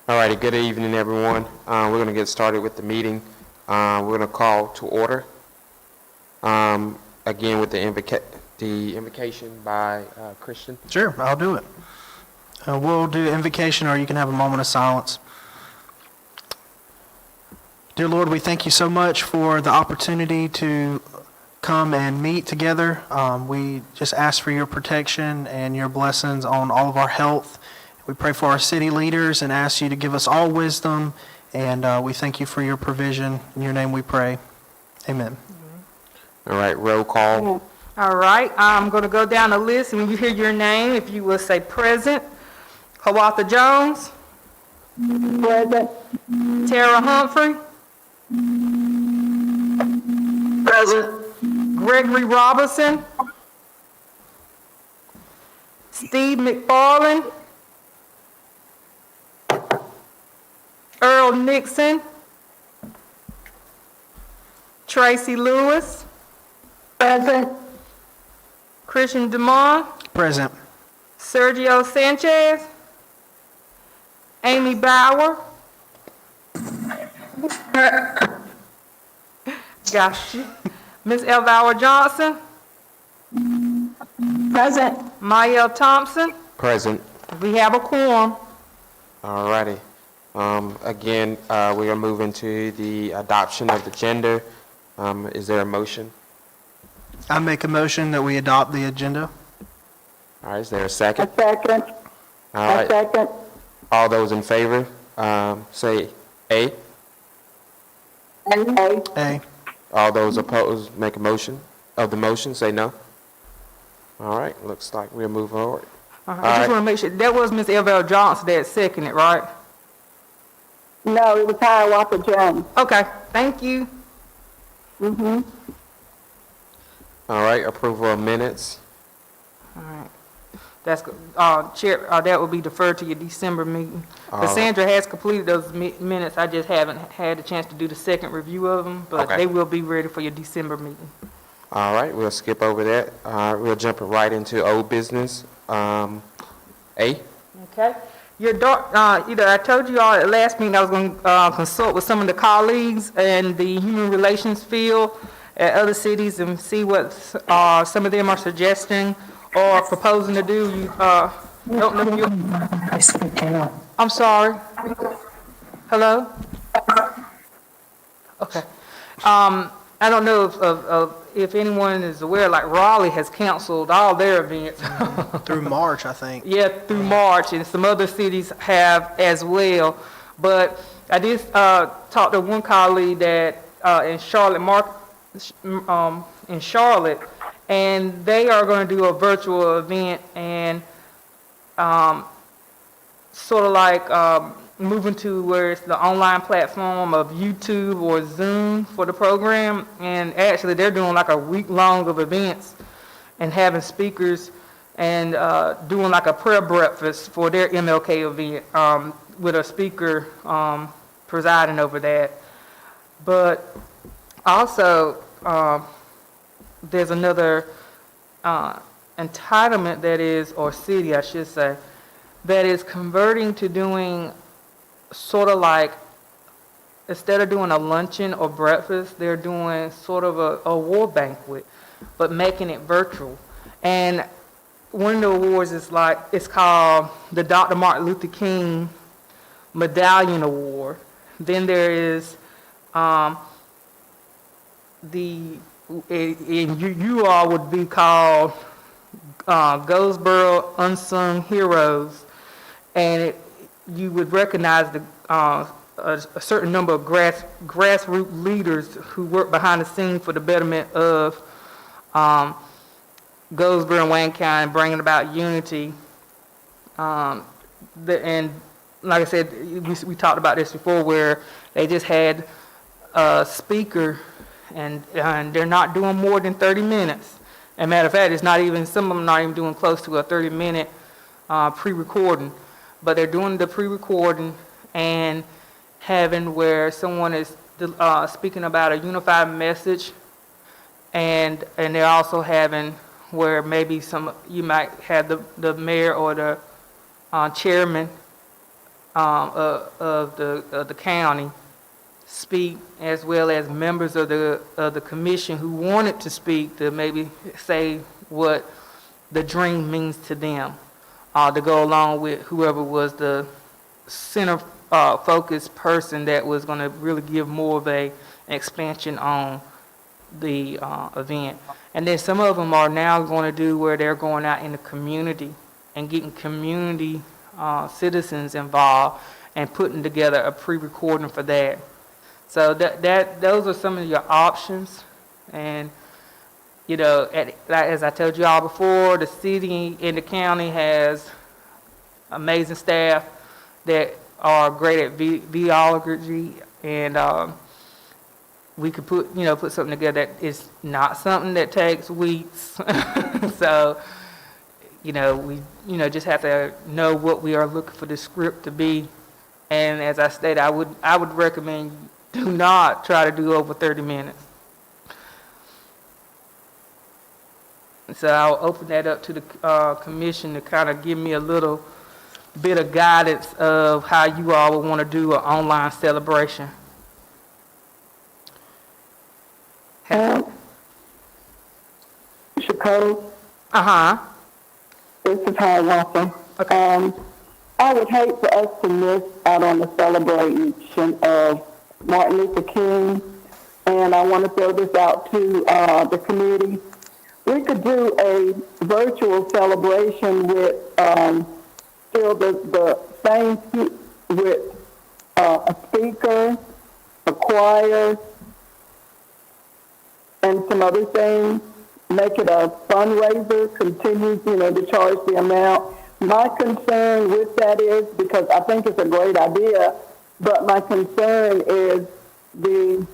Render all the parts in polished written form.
All righty, good evening, everyone. We're going to get started with the meeting. We're going to call to order. Again, with the invocation by Christian. Sure, I'll do it. We'll do invocation, or you can have a moment of silence. Dear Lord, we thank you so much for the opportunity to come and meet together. We just ask for your protection and your blessings on all of our health. We pray for our city leaders and ask you to give us all wisdom, and we thank you for your provision. In your name we pray. Amen. All right, roll call. All right, I'm going to go down the list, and when you hear your name, if you will say present. Hawatha Jones. Present. Tara Humphrey. Present. Gregory Robertson. Steve McFarland. Earl Nixon. Tracy Lewis. Present. Christian DeMond. Present. Sergio Sanchez. Amy Bauer. Got you. Miss Elvira Johnson. Present. Mayel Thompson. Present. We have a quorum. All righty. Again, we are moving to the adoption of the agenda. Is there a motion? I make a motion that we adopt the agenda. All right, is there a second? A second. All A right, second. all those in favor, say A. A. A. All those opposed, make a motion of the motion, say no. All right, looks like we're moving forward. I All just right. want to make sure, that was Miss Elvira Johnson that seconded, right? No, it was Hiawatha Jones. Okay, thank you. Mm-hmm. All right, approval of minutes. All right. That's, Chair, that will be deferred to your December meeting. All right. Cassandra has completed those minutes. I just haven't had a chance to do the second review of them, but Okay. they will be ready for your December meeting. All right, we'll skip over that. We'll jump right into old business. A. Okay. Your either I told you all at last meeting I was going to consult with some of the colleagues in the human relations field at other cities and see what some of them are suggesting or proposing to do. You don't know if you. I'm sorry. Hello. Okay. I don't know if anyone is aware, like Raleigh has canceled all their events. Through March, I think. Yeah, through March, and some other cities have as well. But I did talk to one colleague that in Charlotte, and they are going to do a virtual event and sort of like moving to where it's the online platform of YouTube or Zoom for the program. And actually, they're doing like a week long of events and having speakers and doing like a prayer breakfast for their MLK event with a speaker presiding over that. But also, there's another entitlement that is, or city I should say, that is converting to doing sort of like, instead of doing a luncheon or breakfast, they're doing sort of a war banquet, but making it virtual. And one of the awards is like, it's called the Dr. Martin Luther King Medallion Award. Then there is you all would be called Goldsboro Unsung Heroes, and you would recognize a certain number of grassroots leaders who work behind the scenes for the betterment of Goldsboro and Wayne County, bringing about unity. And like I said, we talked about this before, where they just had a speaker, and they're not doing more than 30 minutes. As a matter of fact, it's not even, some of them not even doing close to a 30-minute pre-recording, but they're doing the pre-recording and having where someone is speaking about a unified message, and they're also having where maybe you might have the mayor or the chairman of the county speak, as well as members of the commission who wanted to speak to maybe say what the dream means to them, to go along with whoever was the center focused person that was going to really give more of an expansion on the event. And then some of them are now going to do where they're going out in the community and getting community citizens involved and putting together a pre-recording for that. So those are some of your options. And, you know, as I told you all before, the city and the county has amazing staff that are great at videology, and we could put something together that is not something that takes weeks. So, we just have to know what we are looking for the script to be. And as I stated, I would recommend do not try to do over 30 minutes. So I'll open that up to the commission to kind of give me a little bit of guidance of how you all would want to do an online celebration. Chicago, Uh-huh. this is Hiawatha. Okay. I would hate for us to miss out on the celebration of Martin Luther King, and I want to throw this out to the committee. We could do a virtual celebration with still the same with a speaker, a choir, and some other things. Make it a fundraiser, continue, to charge the amount. My concern with that is, because I think it's a great idea, but my concern is the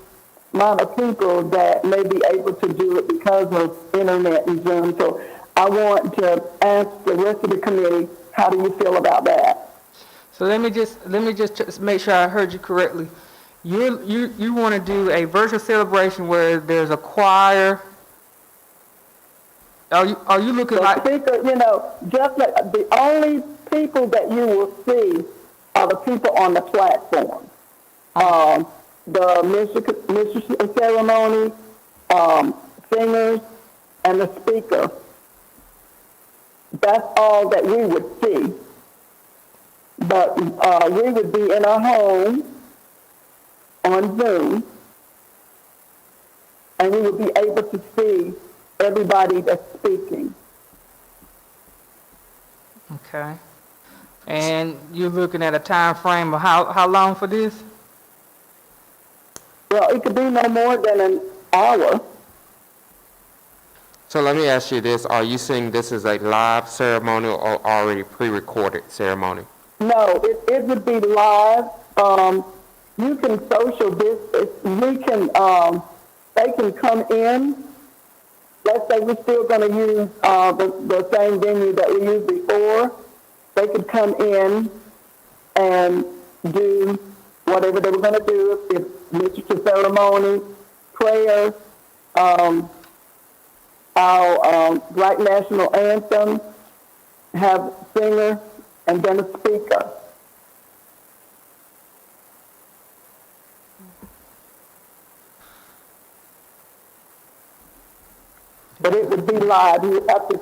amount of people that may be able to do it because of internet and Zoom. So I want to ask the rest of the committee, how do you feel about that? So let me just make sure I heard you correctly. You want to do a virtual celebration where there's a choir. Are you looking The like speaker, just like the only people that you will see are the people on the platform. The mistress ceremony, singers, and the speaker. That's all that we would see. But we would be in our home on Zoom, and we would be able to see everybody that's speaking. Okay. And you're looking at a time frame of how long for this? Well, it could be no more than an hour. So let me ask you this, are you saying this is a live ceremony or already pre-recorded ceremony? No, it would be live. You can social distance. We can, they can come in. Let's say we're still going to use the same venue that we used before. They could come in and do whatever they were going to do, if literature ceremony, prayer, our Black National Anthem, have singer, and then a speaker. But it would be live. You would have to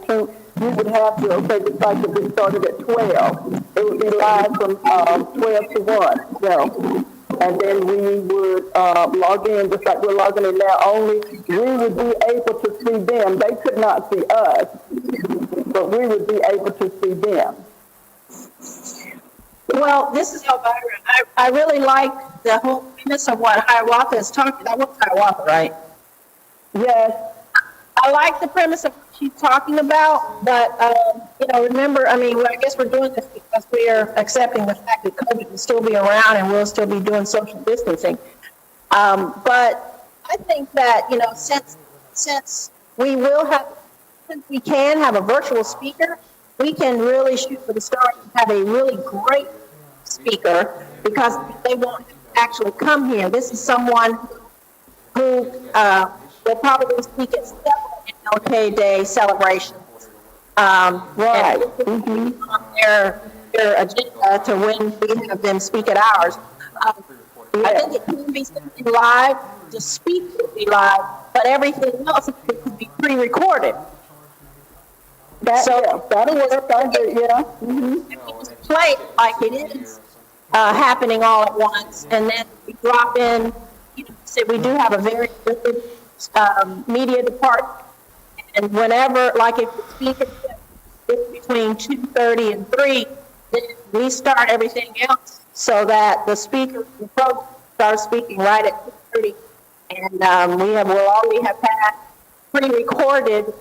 okay, just like if it started at 12, it would be live from 12 to 1. So, and then we would log in just like we're logging in now, only we would be able to see them. They could not see us, but we would be able to see them. Well, this is Elvira. I really like the whole premise of what Hiawatha is talking about. That was Hiawatha, right? Yes. I like the premise of what she's talking about, but, remember, I guess we're doing this because we are accepting the fact that COVID will still be around and we'll still be doing social distancing. But I think that, since we can have a virtual speaker, we can really shoot for the stars and have a really great speaker because they won't actually come here. This is someone who will probably speak at several MLK Day celebrations. Right. On their their agenda to when we have them speak at ours. I think it can be something live, the speech would be live, but everything else could be pre-recorded. So that'll work, I do, yeah. if it was played like it is happening all at once, and then we drop in, say we do have a very good media department, and whenever, like if the speaker is between 2:30 and 3, then we start everything else so that the speaker the program starts speaking right at 2:30, and we'll already have had pre-recorded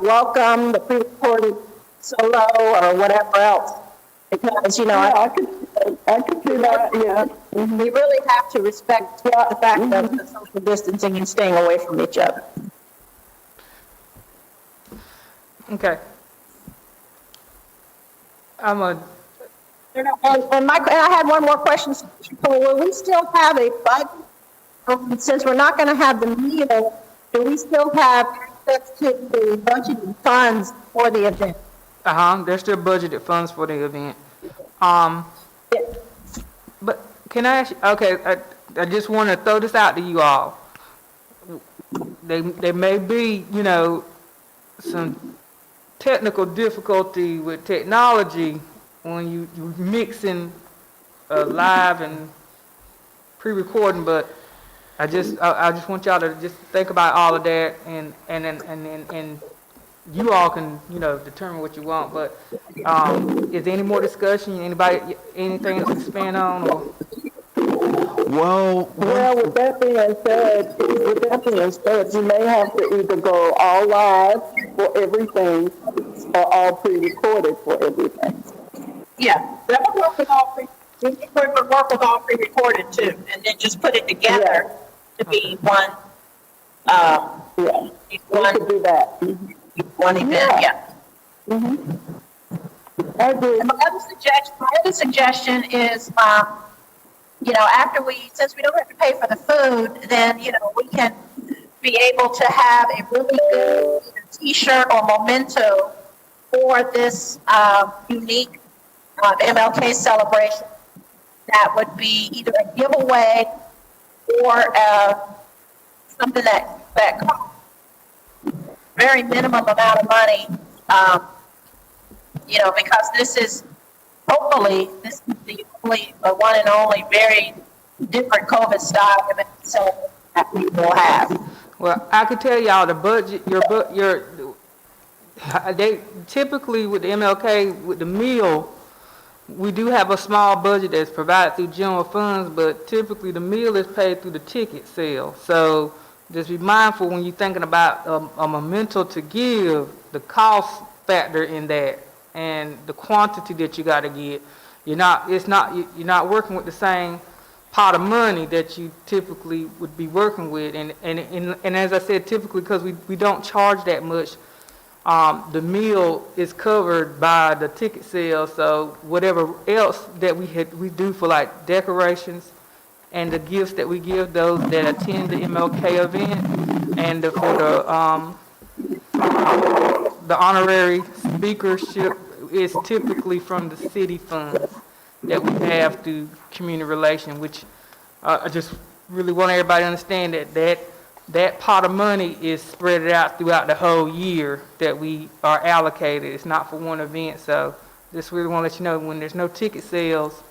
welcome, the pre-recorded solo, or whatever else. Because, I could see that, yeah. we really have to respect the fact of the social distancing and staying away from each other. Okay. And I had one more question. Will we still have a budget? Since we're not going to have the meal, do we still have access to the budgeted funds for the event? There's still budgeted funds for the event. But can I ask you, okay, I just want to throw this out to you all. There may be, some technical difficulty with technology when you mixing live and pre-recording, but I just want y'all to just think about all of that, and you all can determine what you want. But is there any more discussion? Anybody, anything else to expand on? Or? Well, With that being said, you may have to either go all live for everything or all pre-recorded for everything. Yeah, that would work with all we would work with all pre-recorded too, and then just put it together to be one. We could do that. One event. Yeah. I agree. And my other suggestion is, since we don't have to pay for the food, then, we can be able to have a really good T-shirt or memento for this unique MLK celebration. That would be either a giveaway or something that costs very minimum amount of money, because this is the only, one and only very different COVID style event that we will have. Well, I could tell y'all the budget, they typically with the MLK, with the meal, we do have a small budget that's provided through general funds, but typically the meal is paid through the ticket sale. So just be mindful when you're thinking about a memento to give, the cost factor in that and the quantity that you got to get. You're not working with the same pot of money that you typically would be working with, and as I said, typically because we don't charge that much, the meal is covered by the ticket sale. So whatever else that we do for like decorations and the gifts that we give those that attend the MLK event, and for the honorary speakership is typically from the city funds that we have through community relations, which I just really want everybody to understand that pot of money is spread out throughout the whole year that we are allocated. It's not for one event. So just really want to let you know, when there's no ticket sales,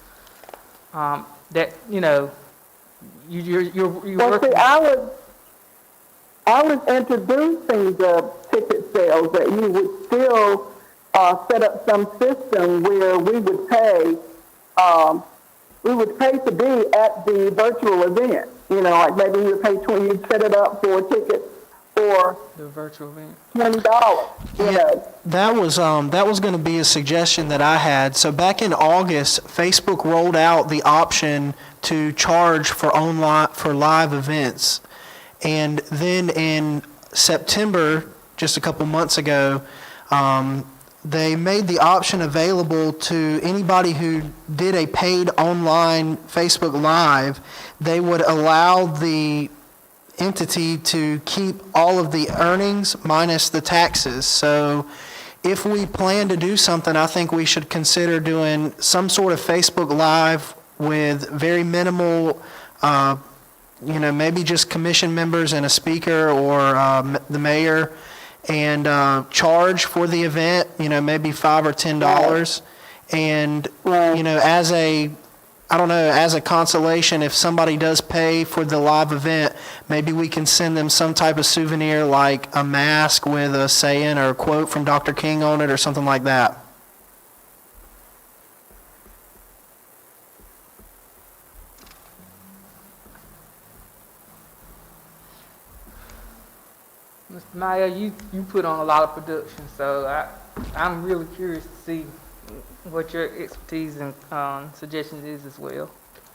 that you're Well, working. see, I was introducing the ticket sales that you would still set up some system where we would pay to be at the virtual event. Like maybe you would pay you'd set it up for tickets for The virtual event. $20. that was going to be a suggestion that I had. So back in August, Facebook rolled out the option to charge for live events, and then in September, just a couple months ago, they made the option available to anybody who did a paid online Facebook Live. They would allow the entity to keep all of the earnings minus the taxes. So if we plan to do something, I think we should consider doing some sort of Facebook Live with very minimal, maybe just commission members and a speaker or the mayor, and charge for the event, maybe $5 or $10. And, as a consolation, if somebody does pay for the live event, maybe we can send them some type of souvenir like a mask with a saying or a quote from Dr. King on it or something like that. Mr. Maya, you put on a lot of production, so I'm really curious to see what your expertise and suggestions is as well.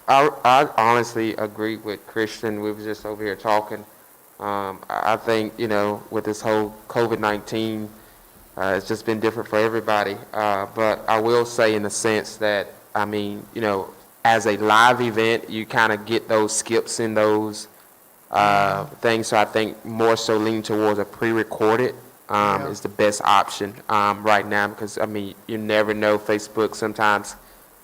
I honestly agree with Christian. We were just over here talking. I think, with this whole COVID-19, it's just been different for everybody. But I will say in the sense that, as a live event, you kind of get those skips in those things. So I think more so leaning towards a pre-recorded is the best option right now, because you never know. Facebook sometimes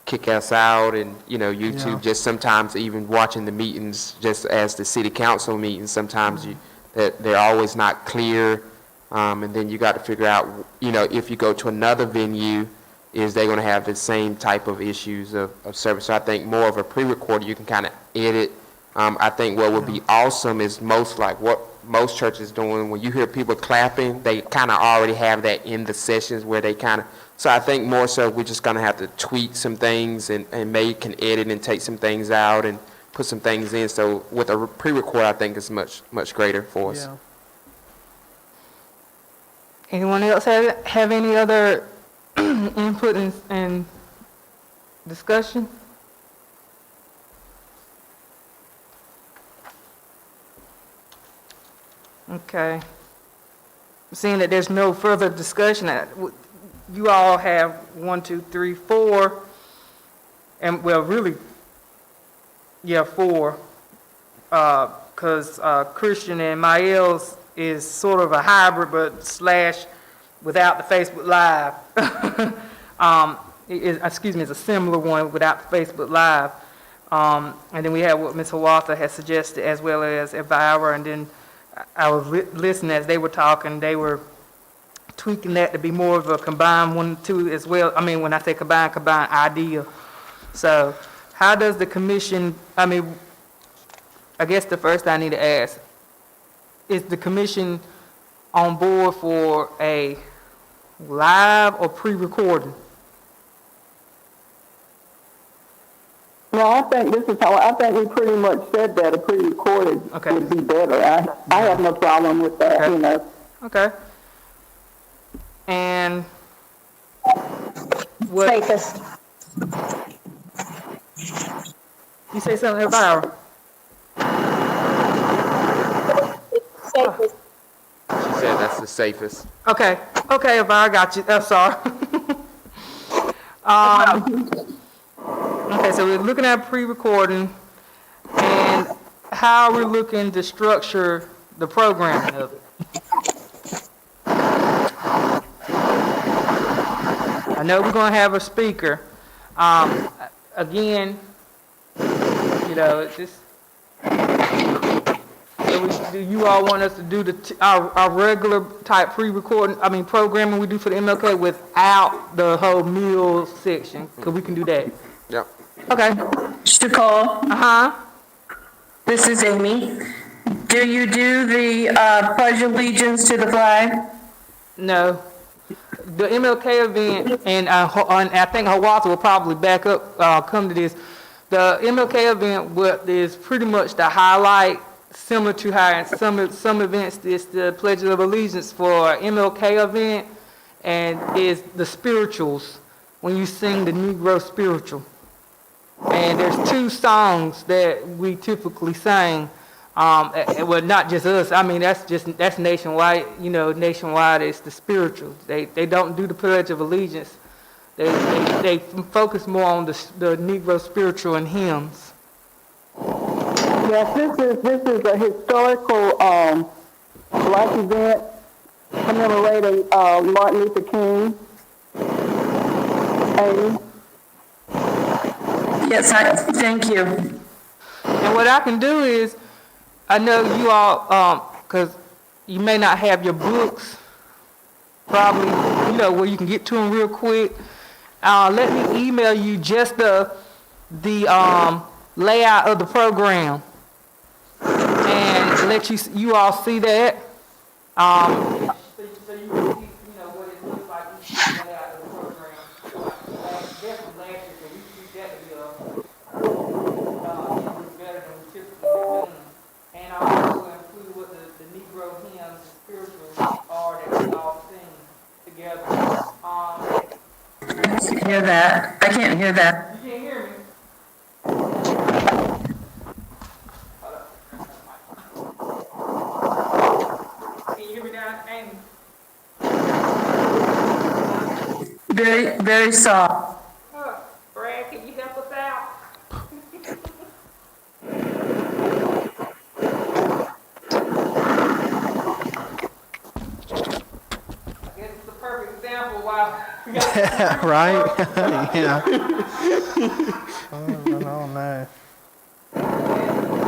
kick us out, and YouTube just sometimes even watching the meetings, just as the city council meetings, sometimes they're always not clear, and then you got to figure out if you go to another venue, is they going to have the same type of issues of service. So I think more of a pre-recorded, you can kind of edit. I think what would be awesome is what most churches doing. When you hear people clapping, they kind of already have that in the sessions where they kind of. So I think more so we're just going to have to tweak some things and maybe can edit and take some things out and put some things in. So with a pre-record, I think is much greater for us. Yeah. Anyone else have any other input and discussion? Okay. Seeing that there's no further discussion, you all have 1, 2, 3, 4, and well, really, 4, because Christian and Mael's is sort of a hybrid, but / without the Facebook Live. It's a similar one without the Facebook Live. And then we have what Ms. Hawatha has suggested, as well as Elvira, and then I was listening as they were talking. They were tweaking that to be more of a combined 1, 2 as well. When I say combined idea. So how does the commission, I guess the first I need to ask, is the commission on board for a live or pre-recording? No, I think we pretty much said that a pre-recorded would be better. I have no problem with that, Okay. And what? Safest. You say something, Elvira? Safest. She said that's the safest. Okay, Elvira, I got you. I'm sorry. Okay, so we're looking at pre-recording and how we're looking to structure the programming of it. I know we're going to have a speaker. Again, just, do you all want us to do our regular type pre-recording, programming we do for the MLK without the whole meal section? Because we can do that. Yep. Okay. Mr. Cole, this is Amy. Do you do the Pledge of Allegiance to the flag? No. The MLK event, and I think Hawatha will probably back up, come to this. The MLK event is pretty much the highlight, similar to how in some events it's the Pledge of Allegiance for MLK event, and is the spirituals, when you sing the Negro spiritual. And there's 2 songs that we typically sing. Well, not just us. That's nationwide. Nationwide it's the spirituals. They don't do the Pledge of Allegiance. They focus more on the Negro spiritual and hymns. Yes, this is a historical black event commemorating Martin Luther King. Amy? Yes, thank you. And what I can do is, I know you all, because you may not have your books, probably, where you can get to them real quick. Let me email you just the layout of the program and let you all see that. So you can see, what it looks like, you see the layout of the program. Definitely last year, so we see that to be better than we typically have done. And I'll also include what the Negro hymns and spirituals are that we all sing together. I can't hear that. I can't hear that. You can't hear me? Can you hear me now, Amy? Very, very soft. Brad, can you help us out? I guess it's the perfect example why we got Right? Yeah. Oh, no.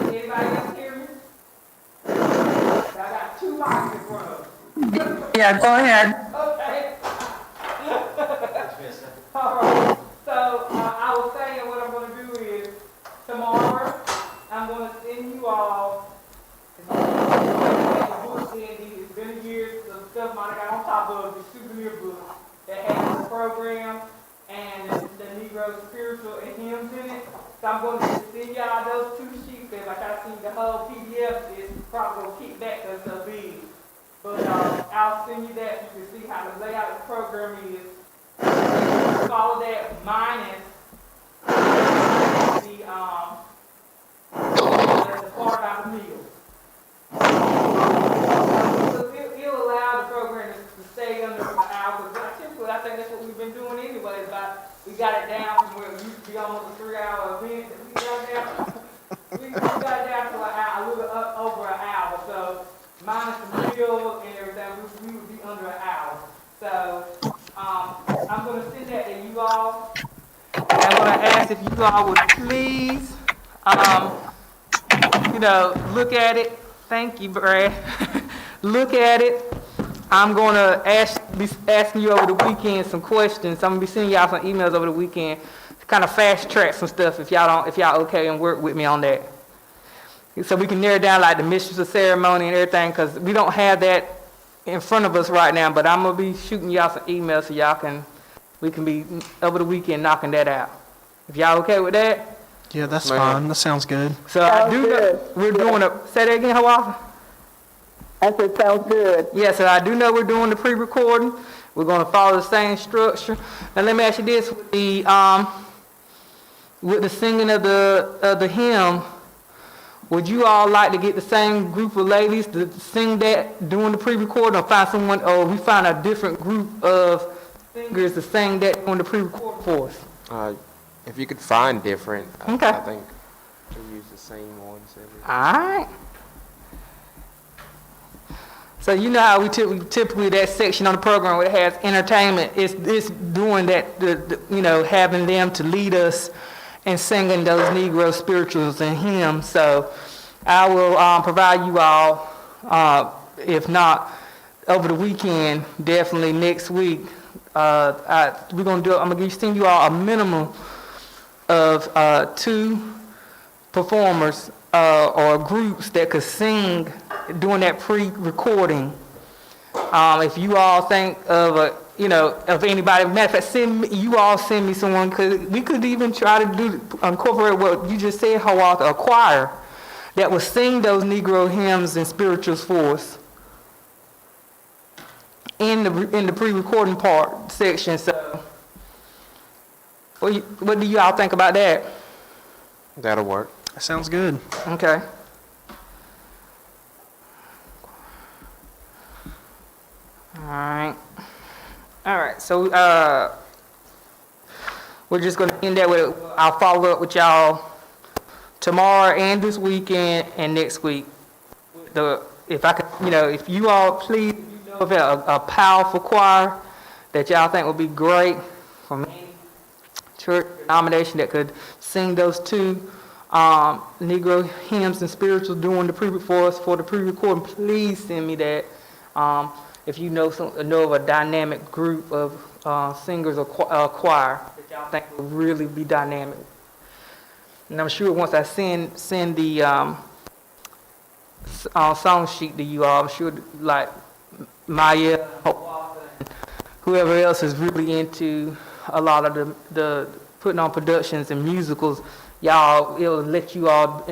Anybody else hear me? I got two mics in front of me. Yeah, go ahead. Okay. All right. So I was saying what I'm going to do is tomorrow I'm going to send you all. It's been years of stuff I got on top of the souvenir book that has the program and the Negro spiritual and hymns in it. So I'm going to send y'all those two sheets. Because like I see the whole PDF is probably going to kick back because it's so big. But I'll send you that. You can see how the layout of the program is. Follow that minus the part about the meals. So it'll allow the program to stay under an hour. Because typically, I think that's what we've been doing anyway. We got it down from where it used to be almost a 3-hour event. We got it down. We got it down to a little over an hour. So minus the meal and everything, we would be under an hour. So I'm going to send that to you all. And I'm going to ask if you all would please, look at it. Thank you, Brad. Look at it. I'm going to be asking you over the weekend some questions. I'm going to be sending y'all some emails over the weekend to kind of fast track some stuff if y'all okay and work with me on that. So we can narrow down like the mistress of ceremony and everything because we don't have that in front of us right now, but I'm going to be shooting y'all some emails so we can be over the weekend knocking that out. If y'all okay with that? Yeah, that's fine. That sounds good. So I do know we're doing say that again, Hawaii? I said, sounds good. Yeah, so I do know we're doing the pre-recording. We're going to follow the same structure. Now let me ask you this: with the singing of the hymn, would you all like to get the same group of ladies to sing that during the pre-recording, or we find a different group of singers to sing that during the pre-recording for us? If you could find different, Okay. I think we use the same ones every All right. So you know how we typically that section on the program where it has entertainment, it's doing that, having them to lead us and singing those Negro spirituals and hymns. So I will provide you all, if not over the weekend, definitely next week. I'm going to send you all a minimum of 2 performers or groups that could sing during that pre-recording. If you all think of of anybody, matter of fact, send me someone, because we could even try to incorporate what you just said, a choir that would sing those Negro hymns and spirituals for us in the pre-recording part section. So, what do you all think about that? That'll work. That sounds good. Okay. All right. So we're just going to end that with. I'll follow up with y'all tomorrow and this weekend and next week. If I could, if you all please, know of a powerful choir that y'all think would be great from any church denomination that could sing those two Negro hymns and spirituals during the for the pre-recording, please send me that. If you know of a dynamic group of singers or choir that y'all think will really be dynamic. And I'm sure once I send the song sheet to you all, I'm sure like Maya, whoever else is really into a lot of the putting on productions and musicals, y'all, it'll let you all,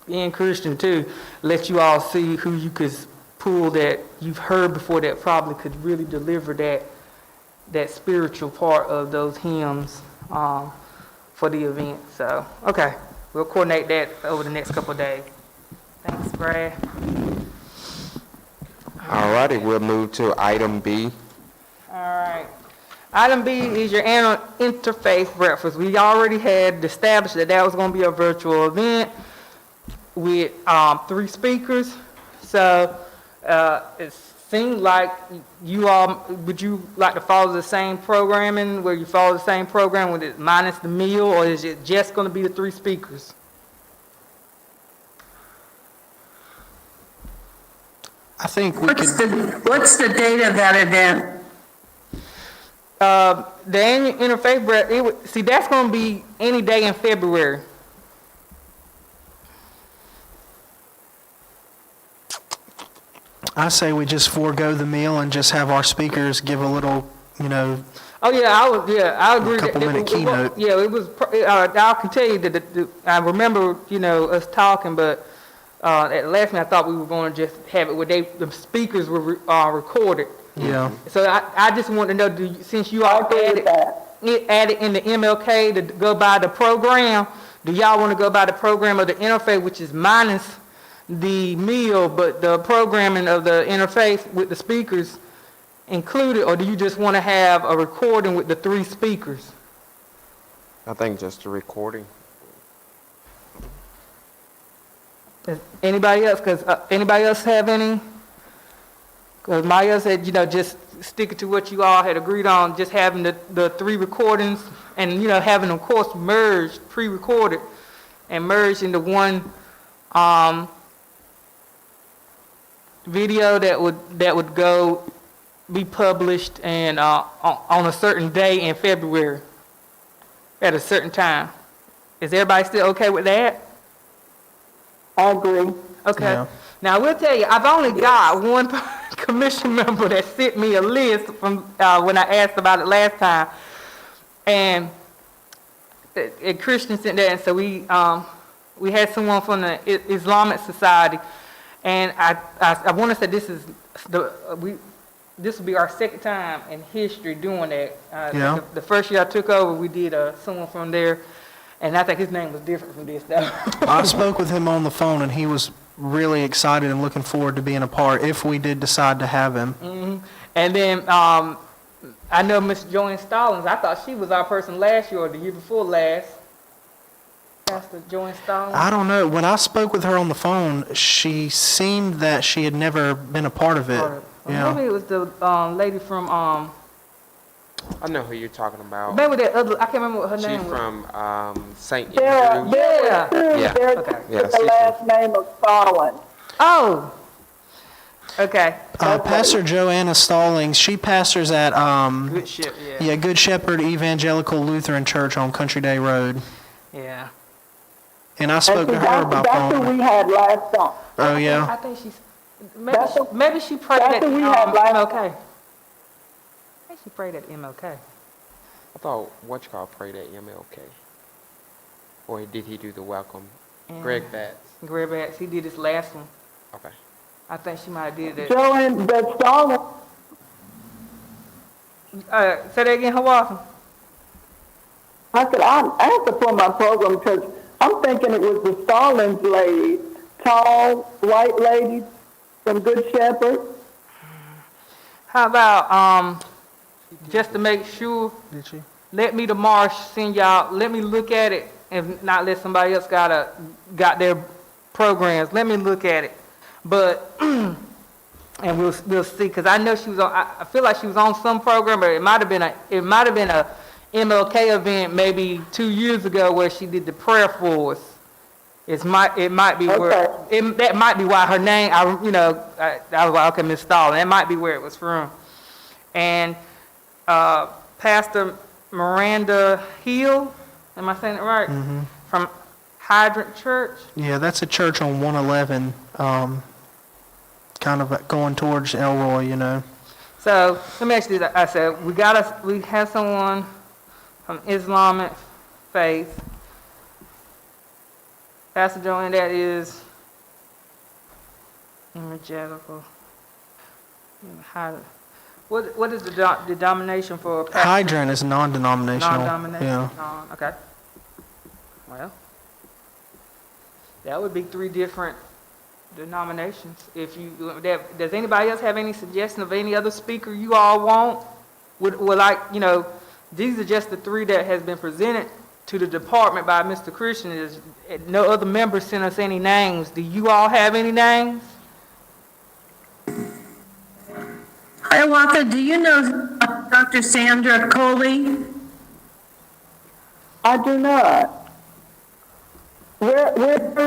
and Christian too, let you all see who you could pull that you've heard before that probably could really deliver that spiritual part of those hymns for the event. So, okay, we'll coordinate that over the next couple of days. Thanks, Brad. All righty, we'll move to item B. All right. Item B is your annual interfaith breakfast. We already had established that was going to be a virtual event with 3 speakers. So it seemed like you all, would you like to follow the same programming where you follow the same program with it minus the meal, or is it just going to be the 3 speakers? I think we What's could, what's the date of that event? The annual interfaith breakfast, see, that's going to be any day in February. I say we just forego the meal and just have our speakers give a little, Oh yeah, I agree. Couple-minute keynote. Yeah, it was. I can tell you that I remember, us talking, but at last minute I thought we were going to just have it where the speakers were recorded. yeah. So I just want to know, since you all added in the MLK to go by the program, do y'all want to go by the program of the interfaith, which is minus the meal, but the programming of the interfaith with the speakers included, or do you just want to have a recording with the 3 speakers? I think just a recording. Does anybody else? Because anybody else have any? Because Maya said, just stick it to what you all had agreed on, just having the 3 recordings, and having them, of course, merged, pre-recorded, and merged into one video that would go be published and on a certain day in February at a certain time. Is everybody still okay with that? I agree. Okay. Yeah. Now, I will tell you, I've only got one commission member that sent me a list from when I asked about it last time. And Christian sent that, and so we had someone from the Islamic Society. And I want to say this will be our 2nd time in history doing that. Yeah. The first year I took over, we did someone from there, and I think his name was different from this, though. I spoke with him on the phone, and he was really excited and looking forward to being a part if we did decide to have him. Mm-hmm. And then I know Miss Joanne Stallings. I thought she was our person last year or the year before last. Pastor Joanne Stallings. I don't know. When I spoke with her on the phone, she seemed that she had never been a part of it. Yeah. Maybe it was the lady from I know who you're talking about. maybe that other. I can't remember what her She's name was. from St. There Andrews. Yeah. Yeah. There's Okay. Yeah, the last name of Stalin. Oh. Okay. Pastor Joanna Stallings, she pastors at Good ship. Yeah. Good Shepherd Evangelical Lutheran Church on Country Day Road. Yeah. And I spoke to her about That's who phone. we had last time. Oh, yeah. I think she's. That's a- Maybe she prayed that's at what we had last MLK. I think she prayed at MLK. I thought whatchamacallit prayed at MLK. Or did he do the welcome? Yeah. Greg Batts. Greg Batts, he did this last one. Okay. I think she might have did that. Joanne, the Stalin, Say that again, Hawaii. I said, I have to pull my program because I'm thinking it was the Stalin's lady, tall, white lady from Good Shepherd. How about, just to make sure, Did she? let me tomorrow send y'all, let me look at it and not let somebody else got their programs. Let me look at it. But And we'll see, because I know she was on, I feel like she was on some program, but it might have been a MLK event maybe 2 years ago where she did the prayer for us. It might be where, that might be why her name, I was like, okay, Miss Stalin, that might be where it was from. And Pastor Miranda Hill, am I saying it right? Mm-hmm. From Hydrant Church? Yeah, that's a church on 111, kind of going towards Elroy, you know. So let me ask you this. I said we have someone from Islamic faith. Pastor Joanne, that is evangelical. What is the denomination for Pastor? Hydrant is non-denominational. Non-denominational. Yeah. Okay. Well, that would be 3 different denominations. Does anybody else have any suggestion of any other speaker you all want? These are just the 3 that has been presented to the department by Mr. Christian. No other members sent us any names. Do you all have any names? Hiawatha, do you know Dr. Sandra Coleman? I do not. Where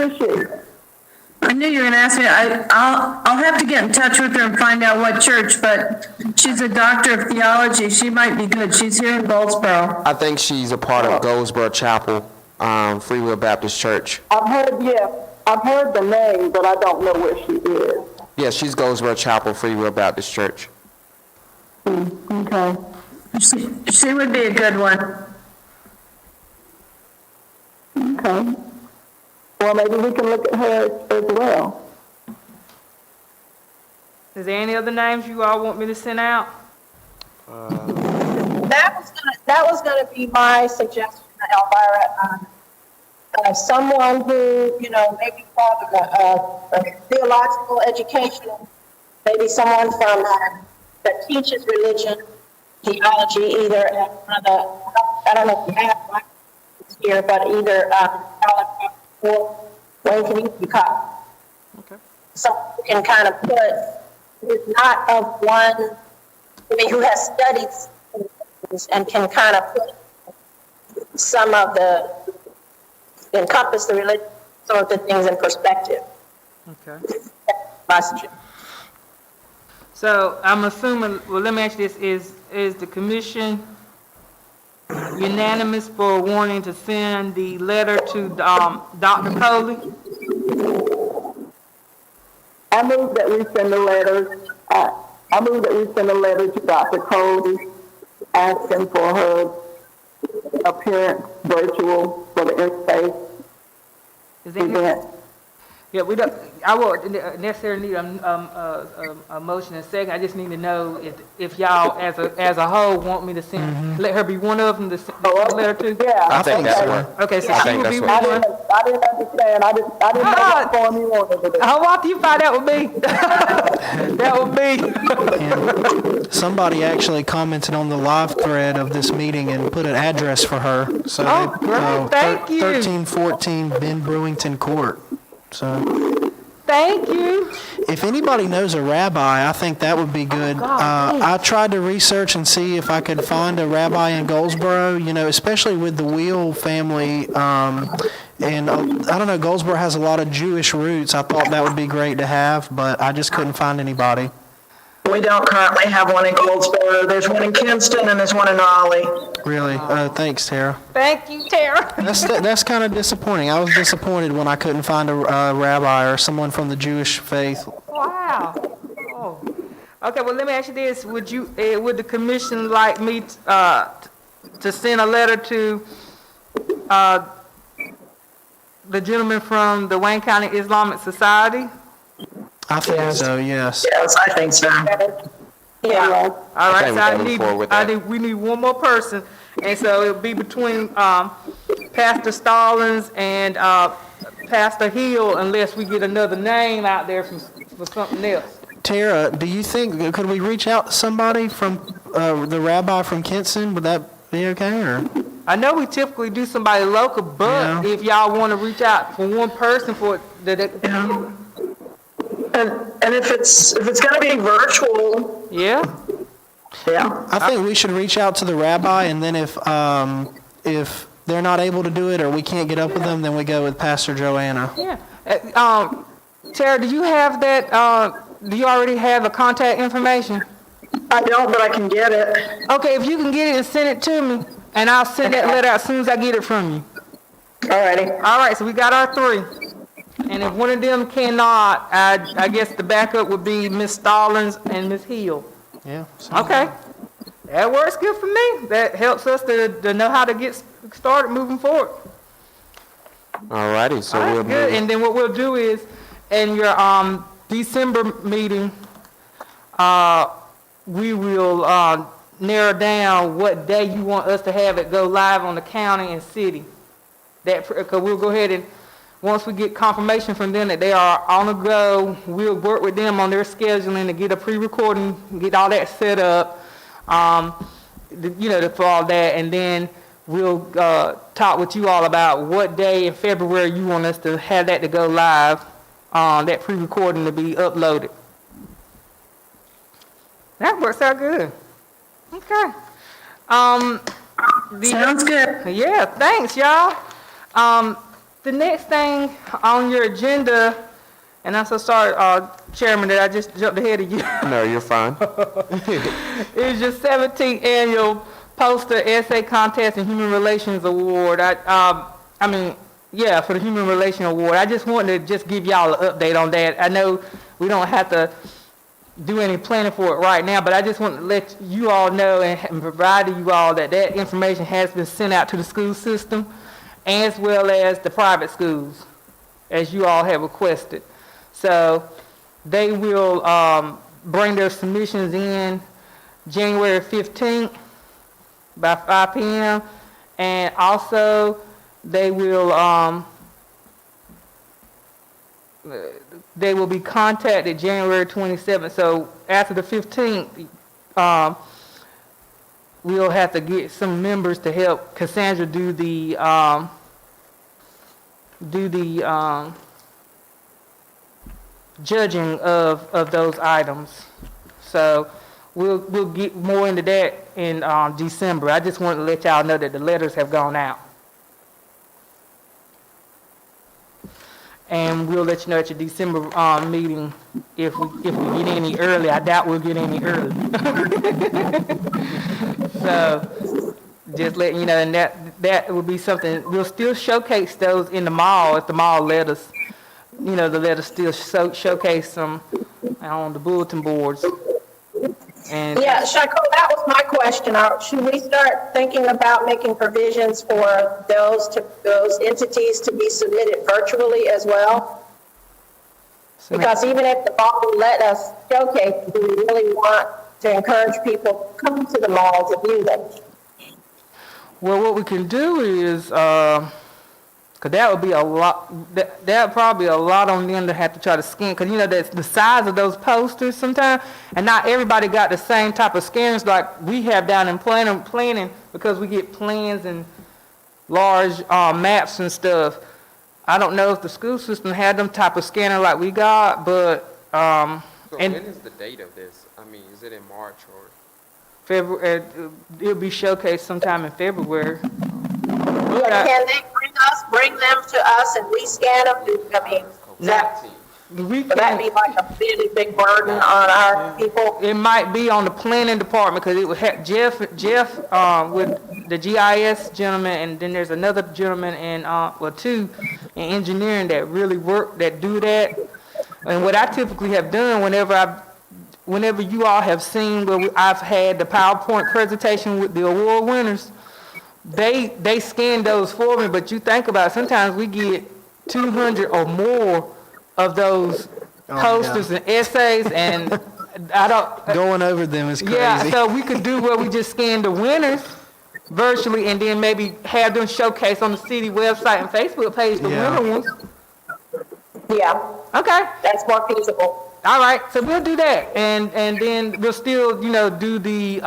is she? I knew you were going to ask me. I'll have to get in touch with her and find out what church, but she's a doctor of theology. She might be good. She's here in Goldsboro. I think she's a part of Goldsboro Chapel, Free Will Baptist Church. I've heard the name, but I don't know where she is. Yeah, she's Goldsboro Chapel, Free Will Baptist Church. Okay. She would be a good one. Okay. Well, maybe we can look at her as well. Is there any other names you all want me to send out? That was gonna be my suggestion, Elvira. Someone who, maybe from a theological education, maybe someone from that teaches religion, theology, either at one of the, I don't know if you have one here, but either or Wayne Community College. Okay. So you can kind of put, who's not of one, who has studied and can kind of put some of encompass the religion, some of the things in perspective. Okay. My suggestion. So I'm assuming, well, let me ask you this, is the commission unanimous for wanting to send the letter to Dr. Coley? I move that we send a letter. I move that we send a letter to Dr. Coley asking for her appearance virtual for the interfaith Is there any, event. yeah, we don't, I won't necessarily need a motion and second. I just need to know if y'all as a whole want me to send, let her be one of them to send the letter to? Yeah, I think that's what. Okay, so I she think will that's be what- one. I didn't understand. I didn't know what form you wanted to do. How often you find out with me? That would be. And somebody actually commented on the live thread of this meeting and put an address for her. So Oh, great. Thank you. 1314 Ben Brewington Court. So Thank you. if anybody knows a rabbi, I think that would be good. I tried to research and see if I could find a rabbi in Goldsboro, especially with the Wheel family. And I don't know, Goldsboro has a lot of Jewish roots. I thought that would be great to have, but I just couldn't find anybody. We don't currently have one in Goldsboro. There's one in Kinston and there's one in Raleigh. Really? Thanks, Tara. Thank you, Tara. That's kind of disappointing. I was disappointed when I couldn't find a rabbi or someone from the Jewish faith. Wow. Oh. Okay, well, let me ask you this. Would the commission like me to send a letter to the gentleman from the Wayne County Islamic Society? I think so, yes. Yes, I think so. Yeah. All right, think so we gotta move forward with that. we need one more person, and so it'll be between Pastor Stallings and Pastor Hill, unless we get another name out there for something else. Tara, do you think, could we reach out to somebody from the rabbi from Kinston? Would that be okay, or? I know we typically do somebody local, but Yeah. if y'all want to reach out for one person for the And if it's going to be virtual, Yeah? yeah. I think we should reach out to the rabbi, and then if they're not able to do it or we can't get up with them, then we go with Pastor Joanna. Yeah. Tara, do you have that, do you already have the contact information? I don't, but I can get it. Okay, if you can get it and send it to me, and I'll send that letter out as soon as I get it from you. Alrighty. All right, so we got our 3. And if one of them cannot, I guess the backup would be Miss Stallings and Miss Hill. Yeah. Okay. That works good for me. That helps us to know how to get started moving forward. All righty, so All right, we'll good. move. And then what we'll do is, in your December meeting, we will narrow down what day you want us to have it go live on the county and city. Because we'll go ahead and, once we get confirmation from them that they are on the go, we'll work with them on their scheduling to get a pre-recording, get all that set up, for all that, and then we'll talk with you all about what day in February you want us to have that to go live, that pre-recording to be uploaded. That works out good. Okay. Sounds good. Yeah, thanks, y'all. The next thing on your agenda, and I'm so sorry, Chairman, that I just jumped ahead of you, No, you're fine. is your 17th annual poster essay contest and human relations award. For the human relations award. I just wanted to just give y'all an update on that. I know we don't have to do any planning for it right now, but I just want to let you all know and provide to you all that information has been sent out to the school system, as well as the private schools, as you all have requested. So they will bring their submissions in January 15th by 5 p.m. And also they will be contacted January 27th. So after the 15th, we'll have to get some members to help Cassandra do the judging of those items. So we'll get more into that in December. I just wanted to let y'all know that the letters have gone out. And we'll let you know at your December meeting if we get any early. I doubt we'll get any early. So just letting you know, and that will be something. We'll still showcase those in the mall if the mall let us. The letters still showcase them on the bulletin boards. And Yeah, Shako, that was my question. Should we start thinking about making provisions for those entities to be submitted virtually as well? Because even if the mall will let us showcase, do we really want to encourage people to come to the mall to view them? Well, what we can do is, because that would be a lot, that would probably be a lot on them to have to try to scan, because that's the size of those posters sometimes, and not everybody got the same type of scanners like we have down in planning, because we get plans and large maps and stuff. I don't know if the school system had them type of scanner like we got, but So when is the date of this? I mean, is it in March or? February, it'll be showcased sometime in February. Can they bring them to us and we scan them? Would that be like a really big burden on our people? It might be on the planning department, because it would have Jeff with the GIS gentleman, and then there's another gentleman two in engineering that really do that. And what I typically have done whenever you all have seen where I've had the PowerPoint presentation with the award winners, they scan those for me, but you think about it, sometimes we get 200 or more of those posters and essays, and I don't... Going over them is crazy. Yeah, so we could do where we just scan the winners virtually, and then maybe have them showcase on the city website and Facebook page the winner ones. Yeah, Okay. that's more feasible. All right, so we'll do that, and then we'll still, do the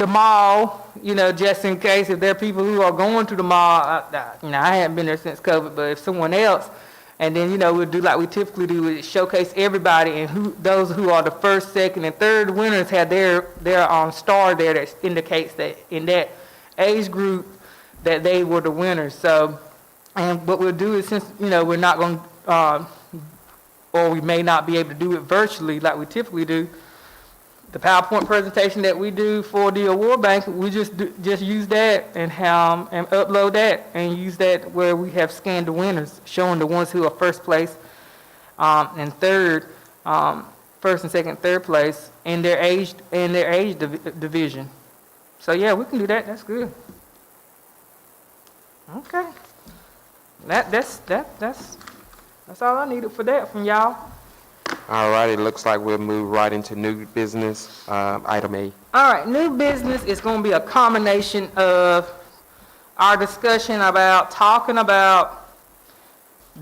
mall, just in case if there are people who are going to the mall. I haven't been there since COVID, but if someone else And then, we'll do like we typically do, is showcase everybody, and those who are the first, second, and third winners have their star there that indicates that in that age group that they were the winners. So, and what we'll do is, since, we're not going to, or we may not be able to do it virtually like we typically do, the PowerPoint presentation that we do for the award bank, we just use that and upload that and use that where we have scanned the winners, showing the ones who are first place and third, first and second, third place in their age division. So yeah, we can do that. That's good. Okay. That's all I needed for that from y'all. All right, it looks like we'll move right into new business, item A. All right, new business is going to be a combination of our discussion about talking about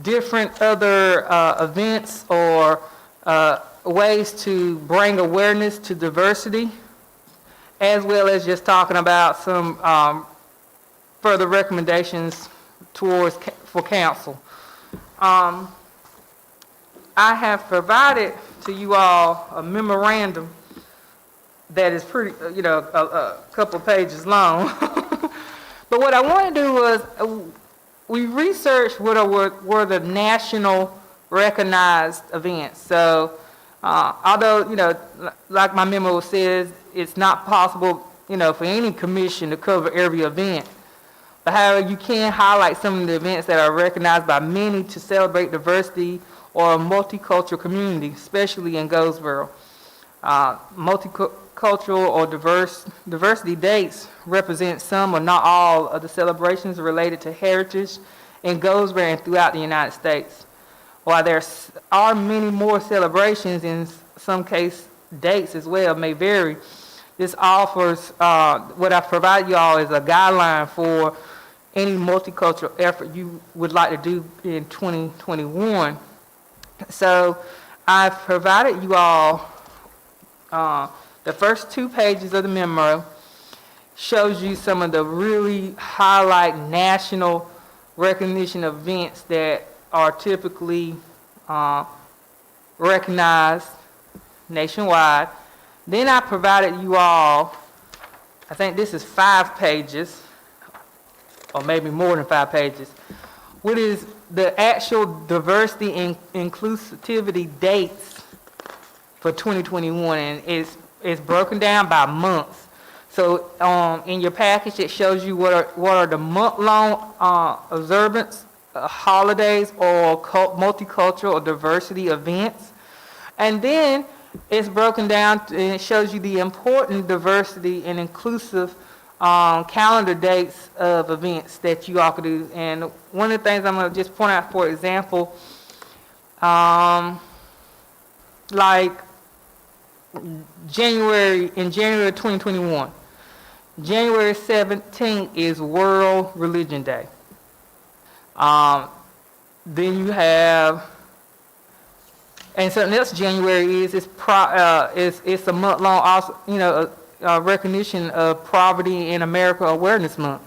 different other events or ways to bring awareness to diversity, as well as just talking about some further recommendations for council. I have provided to you all a memorandum that is pretty, a couple of pages long. But what I want to do was, we researched what were the national recognized events. So, although, like my memo says, it's not possible, for any commission to cover every event. But however, you can highlight some of the events that are recognized by many to celebrate diversity or a multicultural community, especially in Goldsboro. Multicultural or diversity dates represent some or not all of the celebrations related to heritage in Goldsboro and throughout the United States. While there are many more celebrations, in some case dates as well may vary, this offers, what I've provided you all is a guideline for any multicultural effort you would like to do in 2021. So I've provided you all the first 2 pages of the memo shows you some of the really highlight national recognition events that are typically recognized nationwide. Then I provided you all, I think this is 5 pages, or maybe more than 5 pages, what is the actual diversity and inclusivity dates for 2021, and it's broken down by months. So in your package, it shows you what are the month-long observance holidays or multicultural or diversity events, and then it's broken down and it shows you the important diversity and inclusive calendar dates of events that you all could do. And one of the things I'm going to just point out, for example, like January 2021, January 17th is World Religion Day. Then you have, and something else January is it's a month long also, recognition of Poverty in America Awareness Month.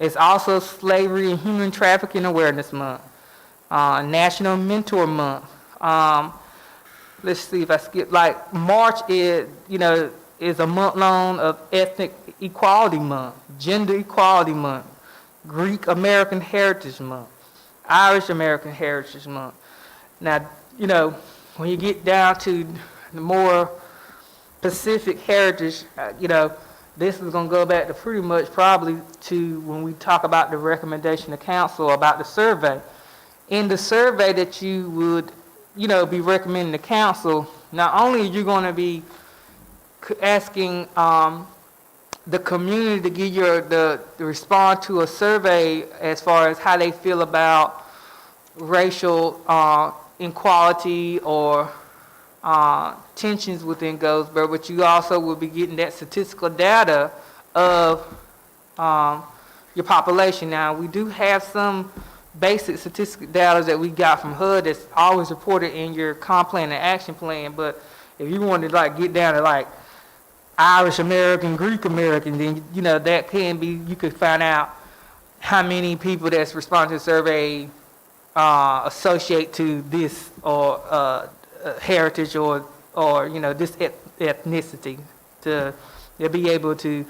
It's also Slavery and Human Trafficking Awareness Month, National Mentor Month. Let's see if I skip, like March is a month long of Ethnic Equality Month, Gender Equality Month, Greek American Heritage Month, Irish American Heritage Month. Now, when you get down to the more Pacific heritage, this is going to go back to pretty much probably to when we talk about the recommendation to council about the survey. In the survey that you would, be recommending to council, not only are you going to be asking the community to give to respond to a survey as far as how they feel about racial inequality or tensions within Goldsboro, but you also will be getting that statistical data of your population. Now, we do have some basic statistical data that we got from HUD that's always reported in your comp plan and action plan, but if you wanted to get down to Irish American, Greek American, then that can be, you could find out how many people that's responding to the survey associate to this or heritage or this ethnicity. They'll be able to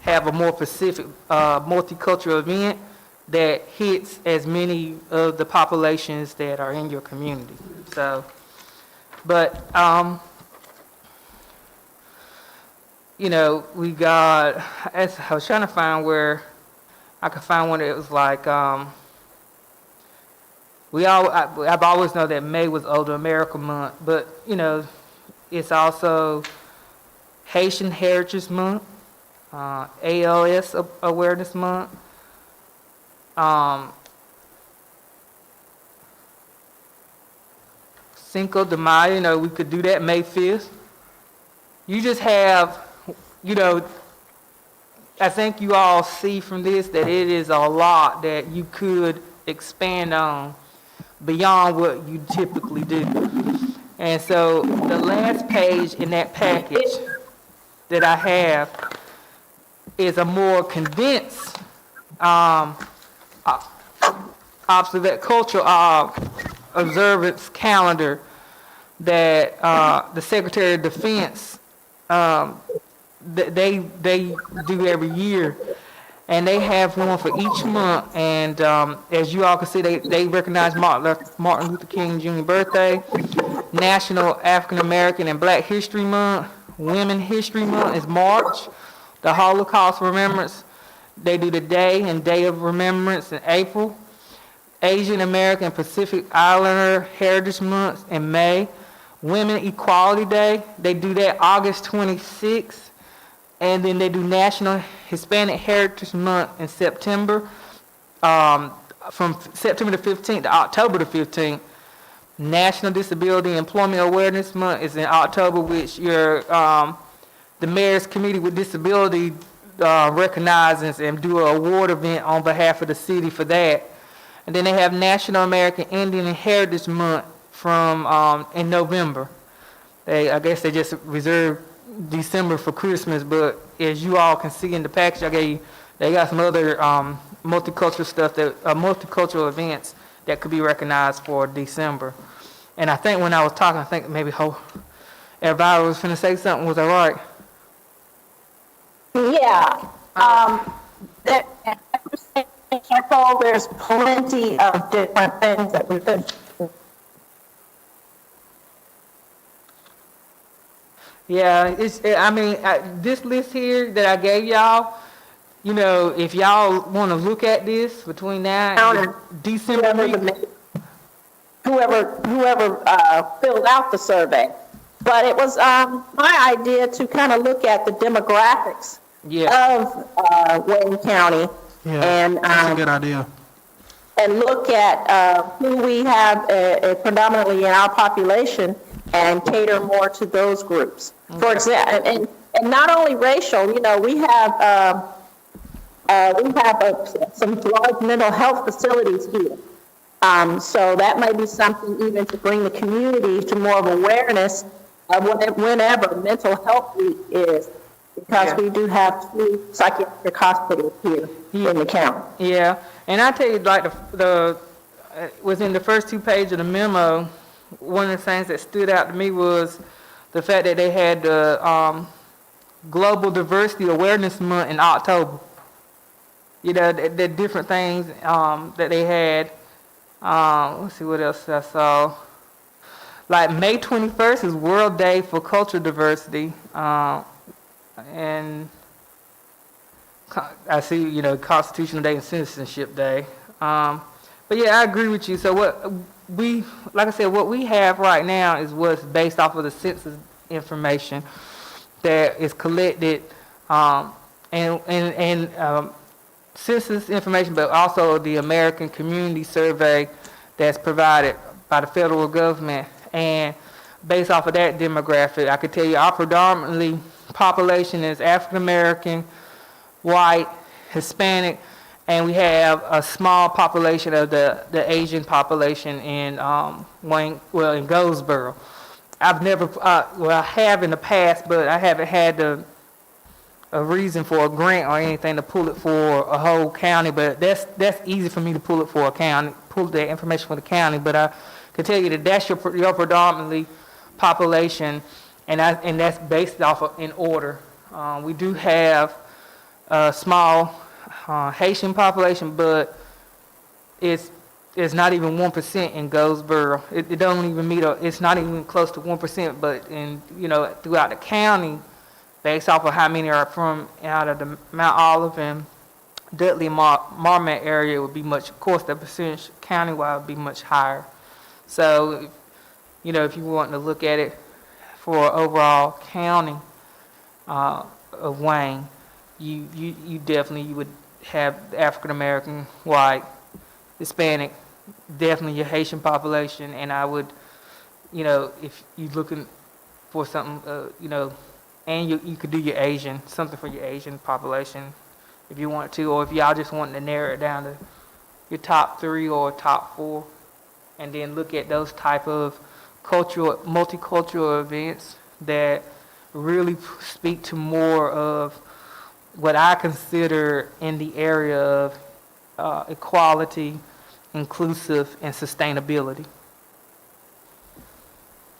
have a more specific multicultural event that hits as many of the populations that are in your community. So, but we got. I was trying to find where I could find one that was like. I've always known that May was Older America Month, but it's also Haitian Heritage Month, ALS Awareness Month, Cinco de Mayo. We could do that May 5th. You just have, I think you all see from this that it is a lot that you could expand on beyond what you typically do. And so the last page in that package that I have is a more condensed cultural observance calendar that the Secretary of Defense they do every year, and they have one for each month. And as you all can see, they recognize Martin Luther King Jr. birthday, National African American and Black History Month, Women History Month is March, the Holocaust Remembrance. They do the Day and Day of Remembrance in April, Asian American and Pacific Islander Heritage Month in May, Women Equality Day, they do that August 26th, and then they do National Hispanic Heritage Month in September, from September the 15th to October the 15th. National Disability Employment Awareness Month is in October, which the Mayor's Committee with Disability recognizes and do an award event on behalf of the city for that. And then they have National American Indian Heritage Month in November. I guess they just reserved December for Christmas, but as you all can see in the package I gave you, they got some other multicultural stuff, multicultural events that could be recognized for December. And I think when I was talking, I think maybe everybody was going to say something. Was that right? Yeah. There's plenty of different things that we could. Yeah, this list here that I gave y'all, if y'all want to look at this between now and December week. Whoever filled out the survey. But it was my idea to kind of look at the demographics of Wayne County. Yeah, and that's a good idea. And look at who we have predominantly in our population and cater more to those groups. Okay. For example, and not only racial, we have some large mental health facilities here. So that might be something even to bring the community to more of awareness of whenever Mental Health Week is, because we do have 2 psychiatric hospitals here in the county. Yeah, and I tell you, like within the first 2 pages of the memo, one of the things that stood out to me was the fact that they had the Global Diversity Awareness Month in October. The different things that they had. Let's see what else I saw. Like May 21st is World Day for Cultural Diversity, and I see, Constitutional Day and Citizenship Day. But yeah, I agree with you. So what we have right now is what's based off of the census information that is collected, and census information, but also the American Community Survey that's provided by the federal government. And based off of that demographic, I could tell you our predominantly population is African American, white, Hispanic, and we have a small population of the Asian population in in Goldsboro. I've never, I have in the past, but I haven't had the a reason for a grant or anything to pull it for a whole county, but that's easy for me to pull it for a county, pull that information for the county, but I can tell you that that's your predominantly population, and that's based off of in order. We do have a small Haitian population, but it's not even 1% in Goldsboro. It don't even meet, it's not even close to 1%, but throughout the county, based off of how many are from out of the Mount Olive and Dudley Marmot area, it would be much, of course, the percentage countywide would be much higher. So, if you want to look at it for overall county of Wayne, you definitely would have African American, white, Hispanic, definitely your Haitian population, and I would, if you're looking for something, and you could do your Asian, something for your Asian population if you want to, or if y'all just want to narrow it down to your top 3 or top 4, and then look at those type of multicultural events that really speak to more of what I consider in the area of equality, inclusive, and sustainability.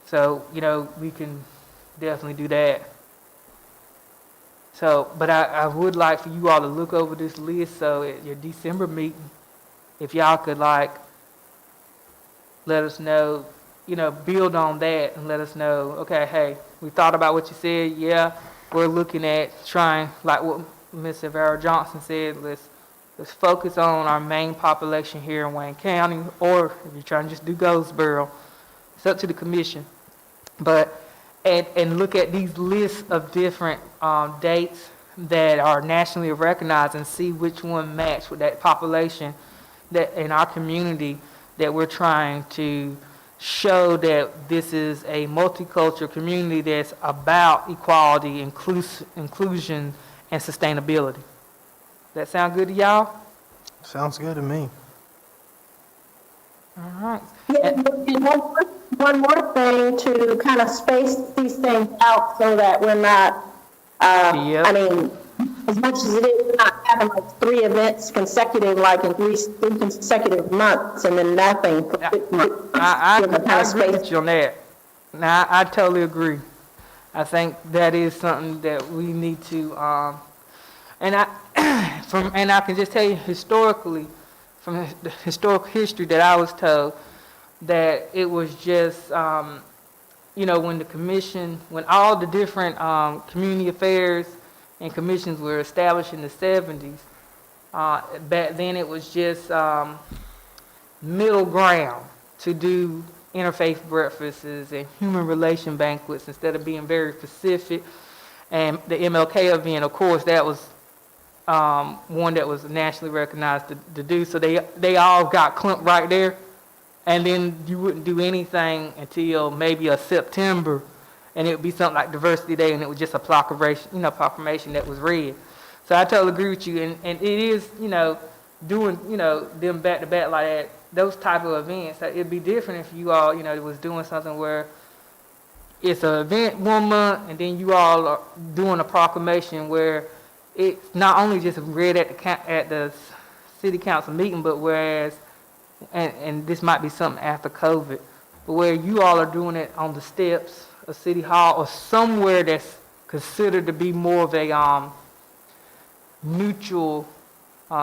So, we can definitely do that. So, but I would like for you all to look over this list, so at your December meeting, if y'all could let us know, build on that and let us know, okay, hey, we thought about what you said, yeah, we're looking at trying, like what Ms. Vera Johnson said, let's focus on our main population here in Wayne County, or if you're trying to just do Goldsboro, it's up to the commission. But, and look at these lists of different dates that are nationally recognized and see which one match with that population that in our community that we're trying to show that this is a multicultural community that's about equality, inclusion, and sustainability. That sound good to y'all? Sounds good to me. All right. Yeah, and one more thing to kind of space these things out so that we're not, Yep. I mean, as much as it is, we're not having like 3 events consecutive, like in three consecutive months and then nothing. For 6 months. I You know, kind of agree space. with you on that. Now, I totally agree. I think that is something that we need to, and I can just tell you historically, from the historical history that I was told, that it was just, when the commission, when all the different community affairs and commissions were established in the 70s, back then it was just middle ground to do interfaith breakfasts and human relation banquets instead of being very specific. And the MLK event, of course, that was one that was nationally recognized to do. So they all got clumped right there. And then you wouldn't do anything until maybe a September, and it would be something like Diversity Day, and it was just a proclamation that was read. So I totally agree with you, and it is, doing, them back to back like that, those type of events. It'd be different if you all, was doing something where it's an event 1 month, and then you all are doing a proclamation where it's not only just read at the city council meeting, but whereas, and this might be something after COVID, but where you all are doing it on the steps of City Hall or somewhere that's considered to be more of a neutral,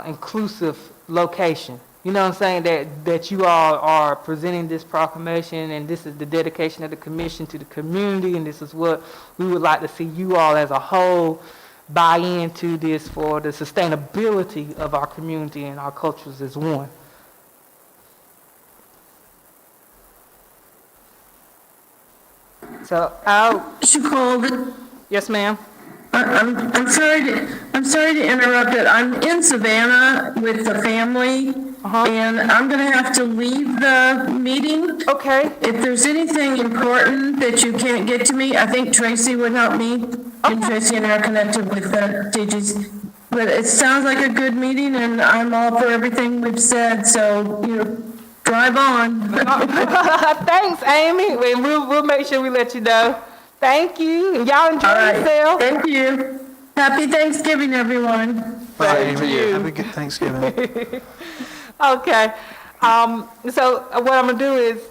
inclusive location. You know what I'm saying? That you all are presenting this proclamation, and this is the dedication of the commission to the community, and this is what we would like to see you all as a whole buy into this for the sustainability of our community and our cultures as one. So Mr. Cole, yes, ma'am. I'm sorry to interrupt it. I'm in Savannah with the family, and I'm going to have to leave the meeting. Okay. If there's anything important that you can't get to me, I think Tracy would help me. And Tracy and I are connected with the DGs. But it sounds like a good meeting, and I'm all for everything we've said, so, drive on. Thanks, Amy. We'll make sure we let you know. Thank you. And y'all enjoy All right. yourself. Thank you. Happy Thanksgiving, everyone. Same to you. Have a good Thanksgiving. Okay, so what I'm gonna do is,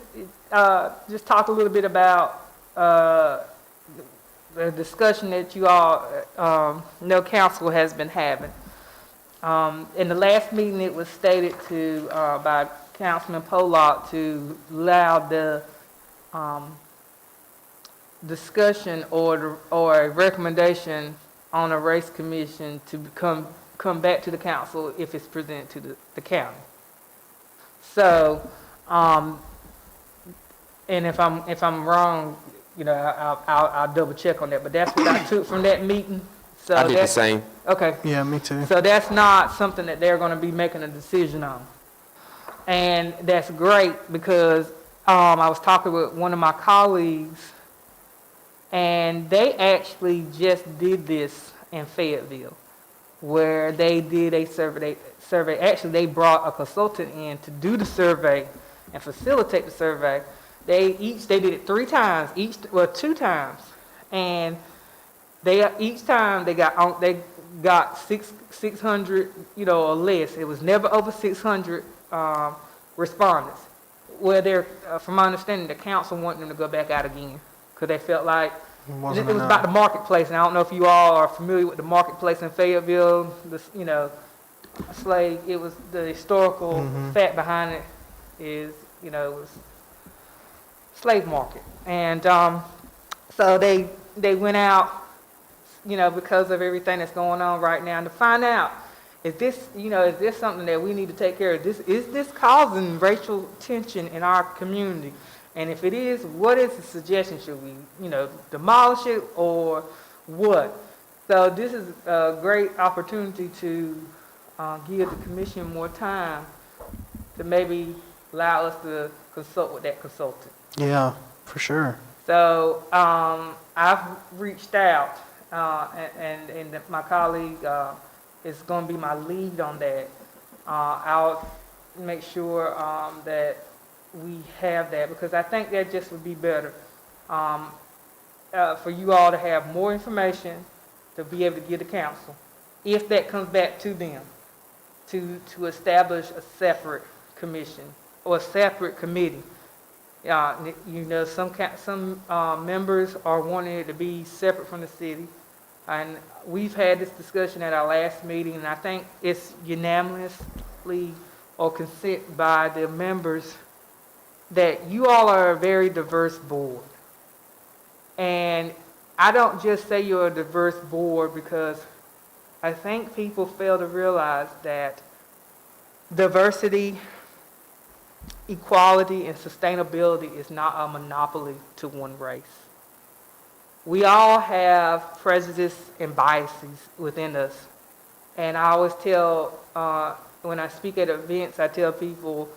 just talk a little bit about, the discussion that you all, know council has been having. In the last meeting, it was stated to, by Councilman Pollock to allow the, discussion or a recommendation on a race commission to come back to the council if it's presented to the county. So, and if I'm wrong, you know, I'll double check on that, but that's what I took from that meeting. So I did the that's- same. Okay. Yeah, me too. So that's not something that they're gonna be making a decision on. And that's great because, I was talking with one of my colleagues and they actually just did this in Fayetteville, where they did a survey. Actually, they brought a consultant in to do the survey and facilitate the survey. They did it 3 times, 2 times. And each time they got 600, you know, or less. It was never over 600 respondents. Where from my understanding, the council wanted them to go back out again because they felt like it was about the marketplace. And I don't know if you all are familiar with the marketplace in Fayetteville. You know, it was the historical fact behind it is, you know, it was slave market. And so they went out, you know, because of everything that's going on right now, and to find out, is this something that we need to take care of? Is this causing racial tension in our community? And if it is, what is the suggestion? Should we, you know, demolish it or what? So this is a great opportunity to give the commission more time to maybe allow us to consult with that consultant. Yeah, for sure. So I've reached out, and my colleague is going to be my lead on that. I'll make sure that we have that, because I think that just would be better for you all to have more information to be able to give the council, if that comes back to them, to establish a separate commission or a separate committee. You know, some members are wanting it to be separate from the city, and we've had this discussion at our last meeting, and I think it's unanimously or consent by the members that you all are a very diverse board. And I don't just say you're a diverse board because I think people fail to realize that diversity, equality, and sustainability is not a monopoly to one race. We all have prejudice and biases within us. And I always tell, when I speak at events, I tell people,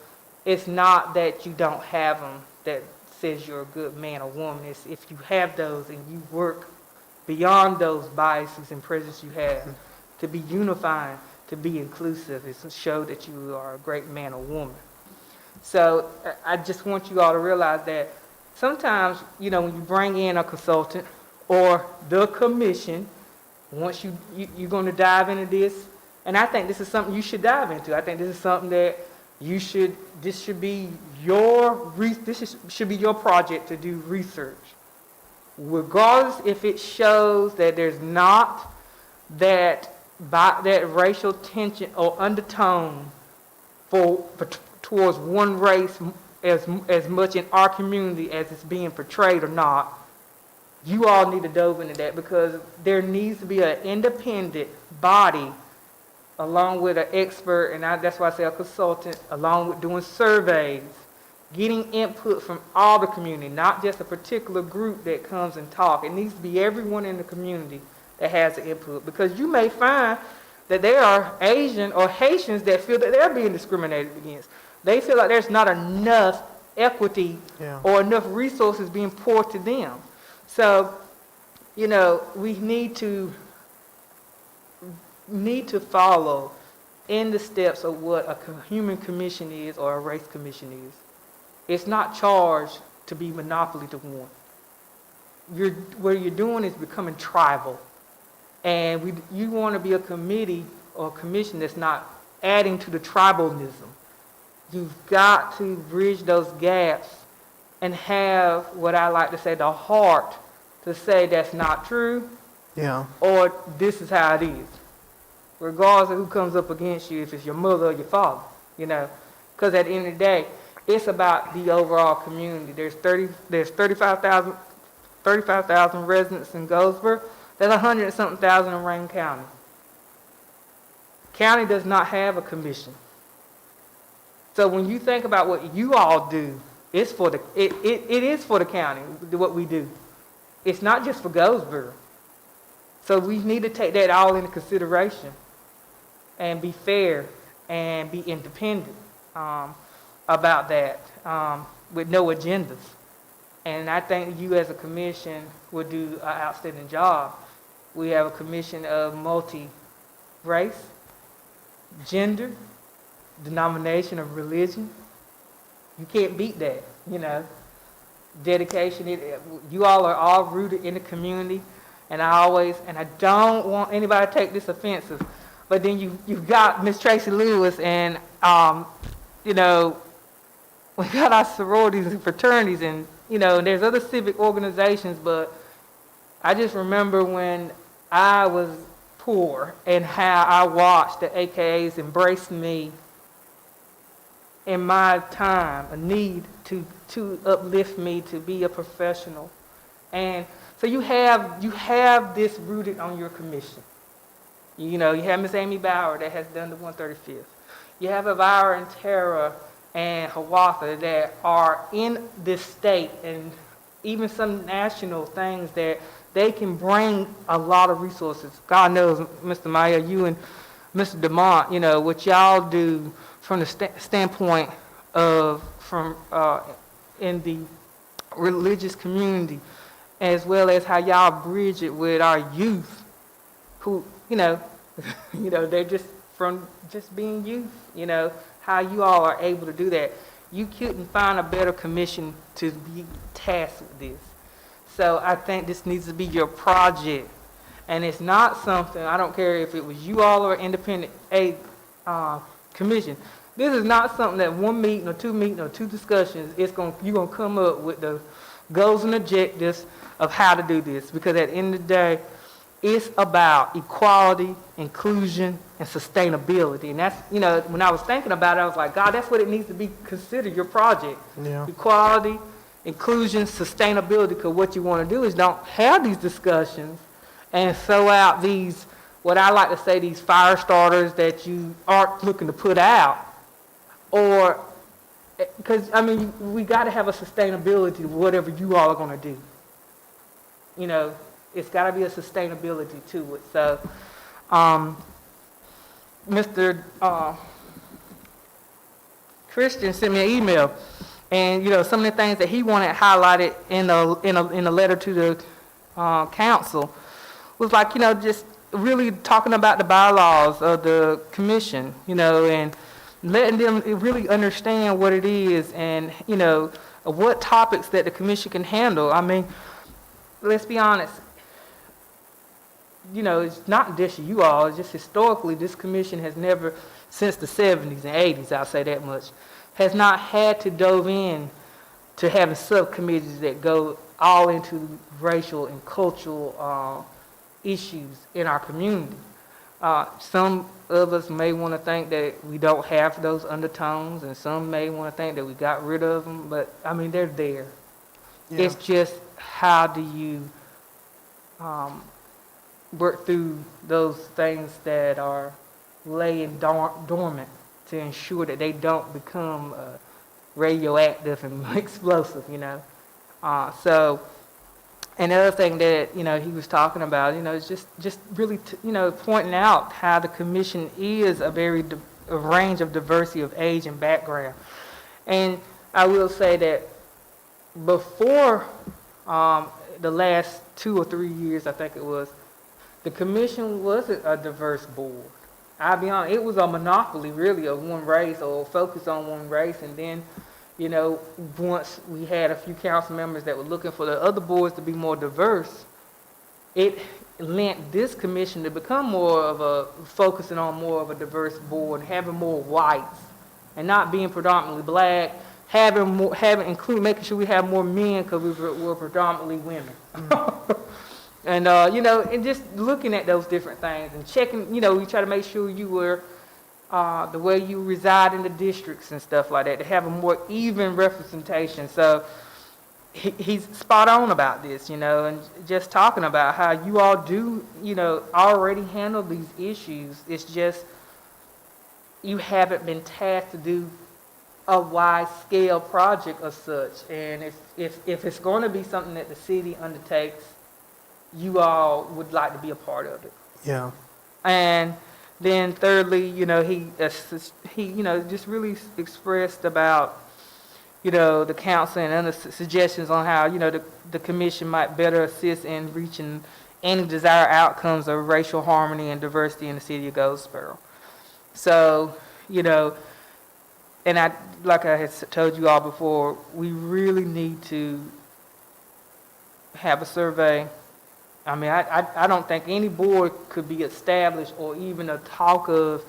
it's not that you don't have them that says you're a good man or woman. It's if you have those and you work beyond those biases and prejudices you have to be unifying, to be inclusive, is to show that you are a great man or woman. So I just want you all to realize that sometimes, you know, when you bring in a consultant or the commission, once you're going to dive into this, and I think this is something you should dive into. I think this is something that this should be your project to do research. Regardless if it shows that there's not that racial tension or undertone towards one race as much in our community as it's being portrayed or not, you all need to delve into that, because there needs to be an independent body along with an expert, and that's why I say a consultant, along with doing surveys, getting input from all the community, not just a particular group that comes and talk. It needs to be everyone in the community that has the input, because you may find that there are Asian or Haitians that feel that they're being discriminated against. They feel like there's not enough equity or enough resources being poured to them. So, you know, we need to follow in the steps of what a human commission is or a race commission is. It's not charged to be monopoly to one. What you're doing is becoming tribal. And you want to be a committee or a commission that's not adding to the tribalism. You've got to bridge those gaps and have what I like to say, the heart to say that's not true, Yeah. or this is how it is. Regardless of who comes up against you, if it's your mother or your father, you know. Because at the end of the day, it's about the overall community. There's 35,000 residents in Goldsboro. There's 100 and something thousand in Rankin County. County does not have a commission. So when you think about what you all do, it's for it is for the county, what we do. It's not just for Goldsboro. So we need to take that all into consideration and be fair and be independent about that with no agendas. And I think you as a commission will do an outstanding job. We have a commission of multi-race, gender, denomination of religion. You can't beat that, you know. Dedication, you all are all rooted in the community. And I don't want anybody to take this offensive, but then you've got Miss Tracy Lewis and, you know, we got our sororities and fraternities and, you know, and there's other civic organizations, but I just remember when I was poor and how I watched the AKAs embrace me in my time, a need to uplift me to be a professional. And so you have this rooted on your commission. You know, you have Miss Amy Bauer that has done the 135th. You have Elvira and Tara and Hawatha that are in this state and even some national things that they can bring a lot of resources. God knows, Mr. Maya, you and Mr. DeMont, you know, what y'all do from the standpoint of in the religious community, as well as how y'all bridge it with our youth who, you know, they're just from just being youth, you know, how you all are able to do that. You couldn't find a better commission to be tasked with this. So I think this needs to be your project. And it's not something, I don't care if it was you all or independent commission. This is not something that one meeting or two discussions, you're going to come up with the goals and objectives of how to do this. Because at the end of the day, it's about equality, inclusion, and sustainability. And that's, you know, when I was thinking about it, I was like, God, that's what it needs to be considered, your project. Yeah. Equality, inclusion, sustainability, because what you want to do is don't have these discussions and throw out these, what I like to say, these fire starters that you aren't looking to put out. Or, because, I mean, we got to have a sustainability to whatever you all are going to do. You know, it's got to be a sustainability to it. So, Mr. Christian sent me an email, and you know some of the things that he wanted highlighted in a letter to the council was like, you know, just really talking about the bylaws of the commission, you know, and letting them really understand what it is, and you know what topics that the commission can handle. I mean, let's be honest. You know, it's not just you all, it's just historically this commission has never, since the 70s and 80s, I'll say that much, has not had to dove in to having subcommittees that go all into racial and cultural issues in our community. Some of us may want to think that we don't have those undertones, and some may want to think that we got rid of them, but I mean, they're there. Yeah. It's just how do you work through those things that are laying dormant to ensure that they don't become radioactive and explosive, you know. So, and the other thing that, you know, he was talking about, you know, is just really, you know, pointing out how the commission is a range of diversity of age and background. And I will say that before the last 2 or 3 years, I think it was, the commission wasn't a diverse board. I'll be honest, it was a monopoly really of one race or focus on one race. And then, you know, once we had a few council members that were looking for the other boards to be more diverse, it lent this commission to become more of a, focusing on more of a diverse board, having more whites, and not being predominantly black, including making sure we have more men, because we're predominantly women. And, and just looking at those different things and checking, we try to make sure you were, the way you reside in the districts and stuff like that, to have a more even representation. So he's spot on about this, and just talking about how you all do, already handle these issues. It's just you haven't been tasked to do a wide-scale project of such. And if it's going to be something that the city undertakes, you all would like to be a part of it. Yeah. And then thirdly, he just really expressed about, the council and other suggestions on how, the commission might better assist in reaching any desired outcomes of racial harmony and diversity in the city of Goldsboro. So, and like I had told you all before, we really need to have a survey. I mean, I don't think any board could be established or even a talk of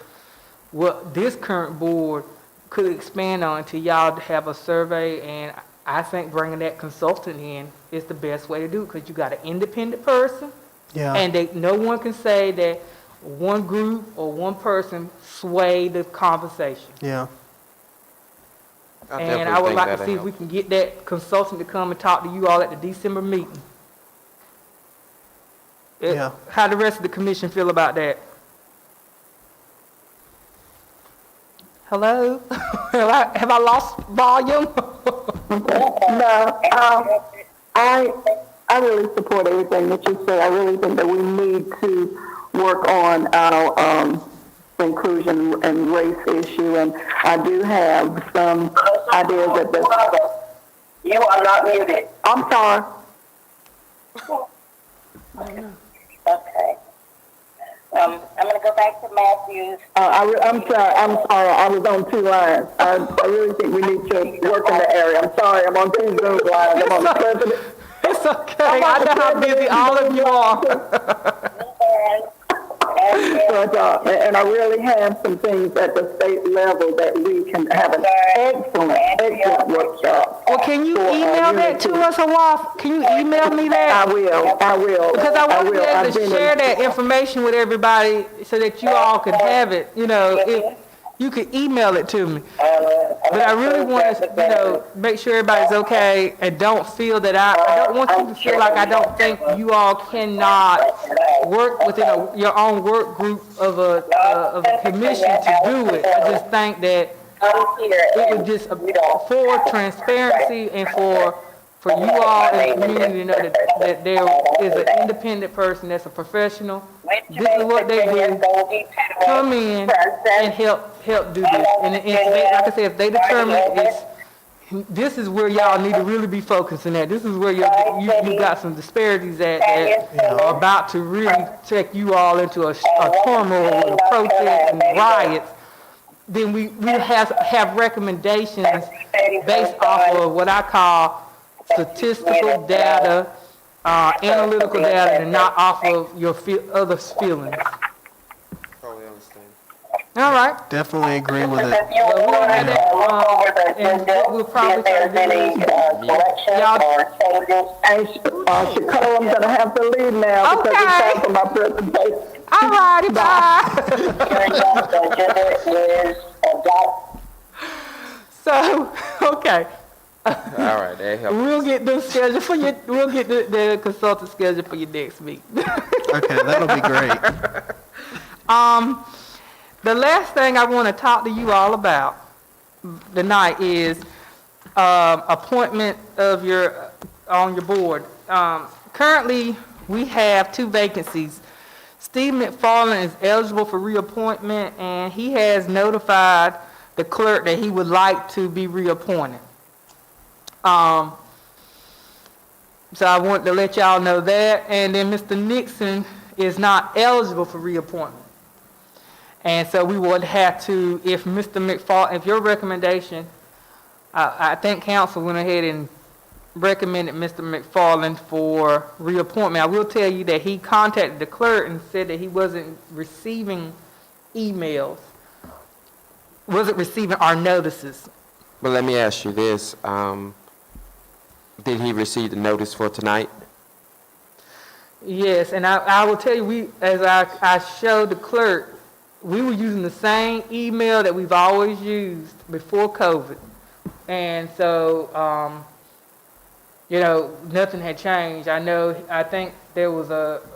what this current board could expand on until y'all have a survey. And I think bringing that consultant in is the best way to do it, because you got an independent person. Yeah. And no one can say that one group or one person swayed the conversation. Yeah. And I would like to see if we can get that consultant to come and talk to you all at the December meeting. Yeah. How the rest of the commission feel about that? Hello? Have I lost volume? No, I really support everything that you say. I really think that we need to work on our inclusion and race issue, and I do have some ideas at this. You are not muted. I'm sorry. Okay. I'm going to go back to Matthew's. I'm sorry. I was on two lines. I really think we need to work in the area. I'm sorry. I'm on two Zoom lines. I'm on the president. It's okay. I know how busy all of you are. But, and I really have some things at the state level that we can have an excellent workshop. Well, can you email that to us, Hawaf? Can you email me that? I will. Because I want to be able to share that information with everybody so that you all could have it. If you could email it to me. But I really want to, make sure everybody's okay and don't feel that I don't want you to feel like I don't think you all cannot work within your own work group of a commission to do it. I just think that it would just, for transparency and for you all in the community to know that there is an independent person that's a professional. This is what they do. Come in and help do this. And like I said, if they determine this is where y'all need to really be focusing at. This is where you got some disparities that are about to really take you all into a turmoil with protests and riots. Then we have recommendations based off of what I call statistical data, analytical data, and not off of your others' feelings. Totally understand. All right. Definitely agree with it. Well, we'll have that, and what we'll probably try to do is, y'all, Chicago, I'm going to have to leave now because it's time for my presentation. all righty, bye. So, okay. All right, that helps. We'll get the schedule for you. We'll get the consultant schedule for your next meeting. Okay, that'll be great. The last thing I want to talk to you all about tonight is appointment of on your board. Currently, we have 2 vacancies. Steve McFarland is eligible for reappointment, and he has notified the clerk that he would like to be reappointed. So I want to let y'all know that. And then Mr. Nixon is not eligible for reappointment. And so we would have to, if Mr. McFarland, if your recommendation, I think council went ahead and recommended Mr. McFarland for reappointment. I will tell you that he contacted the clerk and said that he wasn't receiving emails, wasn't receiving our notices. But let me ask you this, did he receive the notice for tonight? Yes, and I will tell you, as I showed the clerk, we were using the same email that we've always used before COVID. And so, nothing had changed. I think there was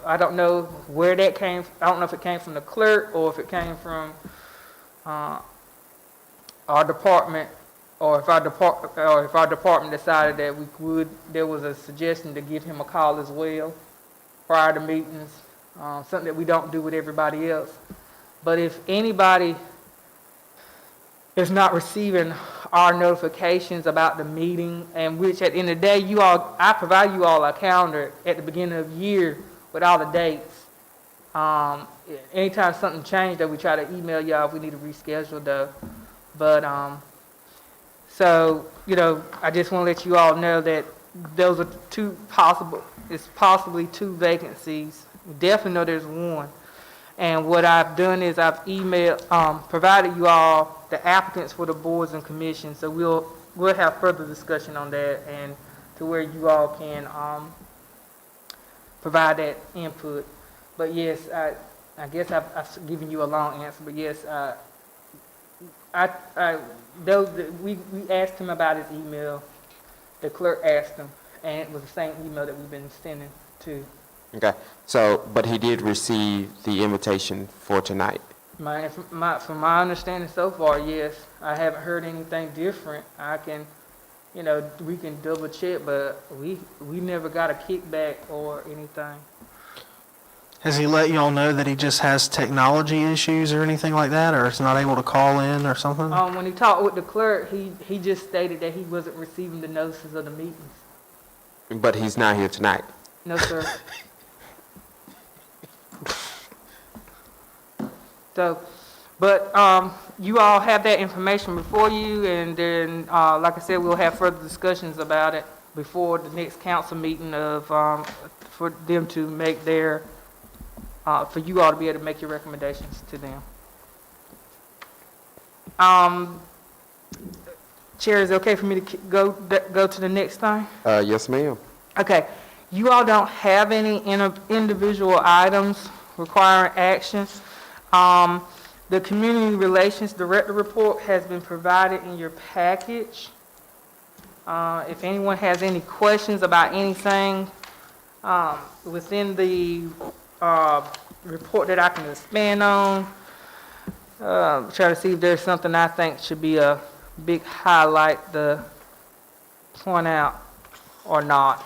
I don't know where that came, I don't know if it came from the clerk or if it came from our department, or if our department decided that there was a suggestion to give him a call as well prior to meetings, something that we don't do with everybody else. But if anybody is not receiving our notifications about the meeting, and which at the end of the day, I provide you all a calendar at the beginning of the year with all the dates. Anytime something changed, that we try to email y'all if we need to reschedule though. But, I just want to let you all know that those are it's possibly two vacancies. We definitely know there's one. And what I've done is I've provided you all the applicants for the boards and commissions. So we'll have further discussion on that, and to where you all can provide that input. But yes, I guess I've given you a long answer. But yes, we asked him about his email. The clerk asked him, and it was the same email that we've been sending to. Okay, so, but he did receive the invitation for tonight? From my understanding so far, yes. I haven't heard anything different. We can double check, but we never got a kickback or anything. Has he let you all know that he just has technology issues or anything like that, or is not able to call in or something? When he talked with the clerk, he just stated that he wasn't receiving the notices of the meetings. But he's not here tonight? No, sir. So, but you all have that information before you, and then, like I said, we'll have further discussions about it before the next council meeting for them to make their, for you all to be able to make your recommendations to them. Chair, is it okay for me to go to the next thing? Yes, ma'am. Okay. You all don't have any individual items requiring action. The Community Relations Director report has been provided in your package. If anyone has any questions about anything within the report that I can expand on, try to see if there's something I think should be a big highlight to point out or not.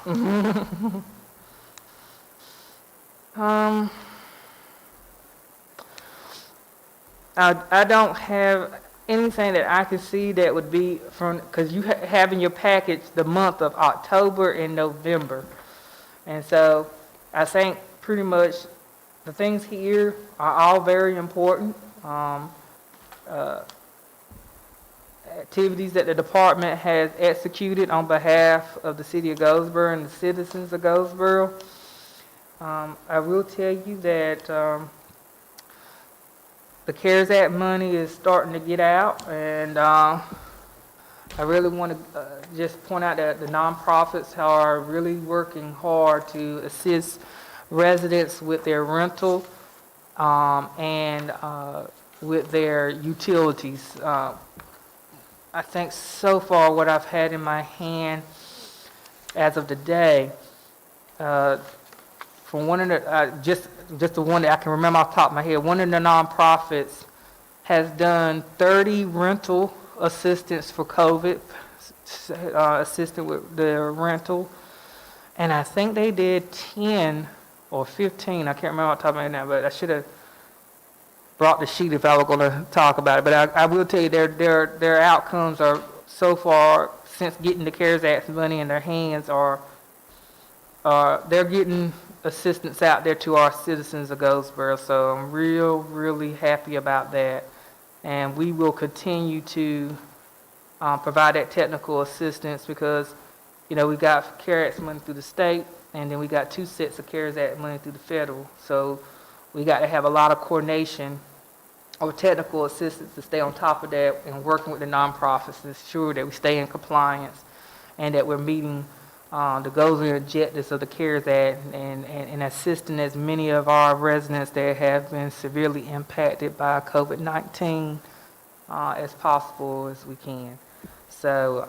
I don't have anything that I can see that would be from, because you have in your package the month of October and November. And so I think pretty much the things here are all very important. Activities that the department has executed on behalf of the city of Goldsboro and the citizens of Goldsboro. I will tell you that the CARES Act money is starting to get out, and I really want to just point out that the nonprofits are really working hard to assist residents with their rental and with their utilities. I think so far what I've had in my hand as of today, from one of the, just the one that I can remember off the top of my head, one of the nonprofits has done 30 rental assistance for COVID, assisted with their rental, and I think they did 10 or 15, I can't remember off the top of my head now, but I should have brought the sheet if I were going to talk about it. But I will tell you their outcomes are so far, since getting the CARES Act money in their hands, they're getting assistance out there to our citizens of Goldsboro. So I'm really happy about that. And we will continue to provide that technical assistance, because You know, we got CARES Act money through the state, and then we got 2 sets of CARES Act money through the federal. So we got to have a lot of coordination or technical assistance to stay on top of that and working with the nonprofits to ensure that we stay in compliance and that we're meeting the goals and objectives of the CARES Act and assisting as many of our residents that have been severely impacted by COVID-19 as possible as we can. So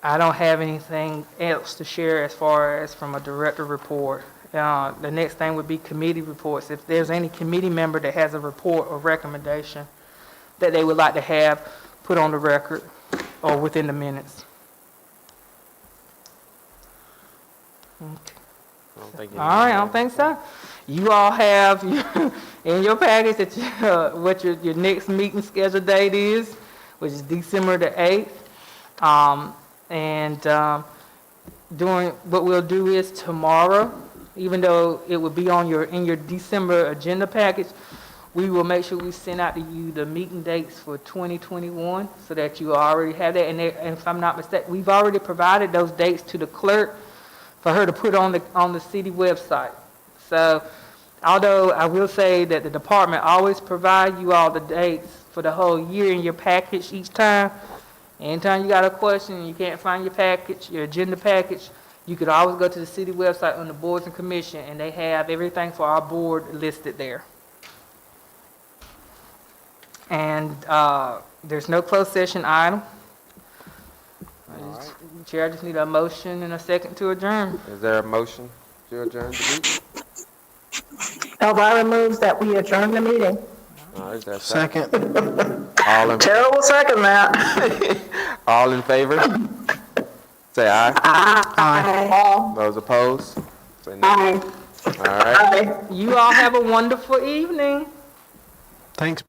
I don't have anything else to share as far as from a director report. The next thing would be committee reports. If there's any committee member that has a report or recommendation that they would like to have put on the record or within the minutes. Okay. All right, I don't think so. You all have in your package that what your next meeting scheduled date is, which is December the 8th. During what we'll do is tomorrow, even though it will be on in your December agenda package, we will make sure we send out to you the meeting dates for 2021 so that you already have that. And if I'm not mistaken, we've already provided those dates to the clerk for her to put on the city website. So, although I will say that the department always provide you all the dates for the whole year in your package each time. Anytime you got a question and you can't find your package, your agenda package, you could always go to the city website on the boards and commission, and they have everything for our board listed there. And there's no closed session item. Chair, I just need a motion and a second to adjourn. Is there a motion to adjourn the meeting? Elvira moves that we adjourn the meeting. All right, is there a Second. Terrell will second that. All in favor? Say aye. Aye. Those opposed? Say no. Aye. All right. You all have a wonderful evening. Thanks.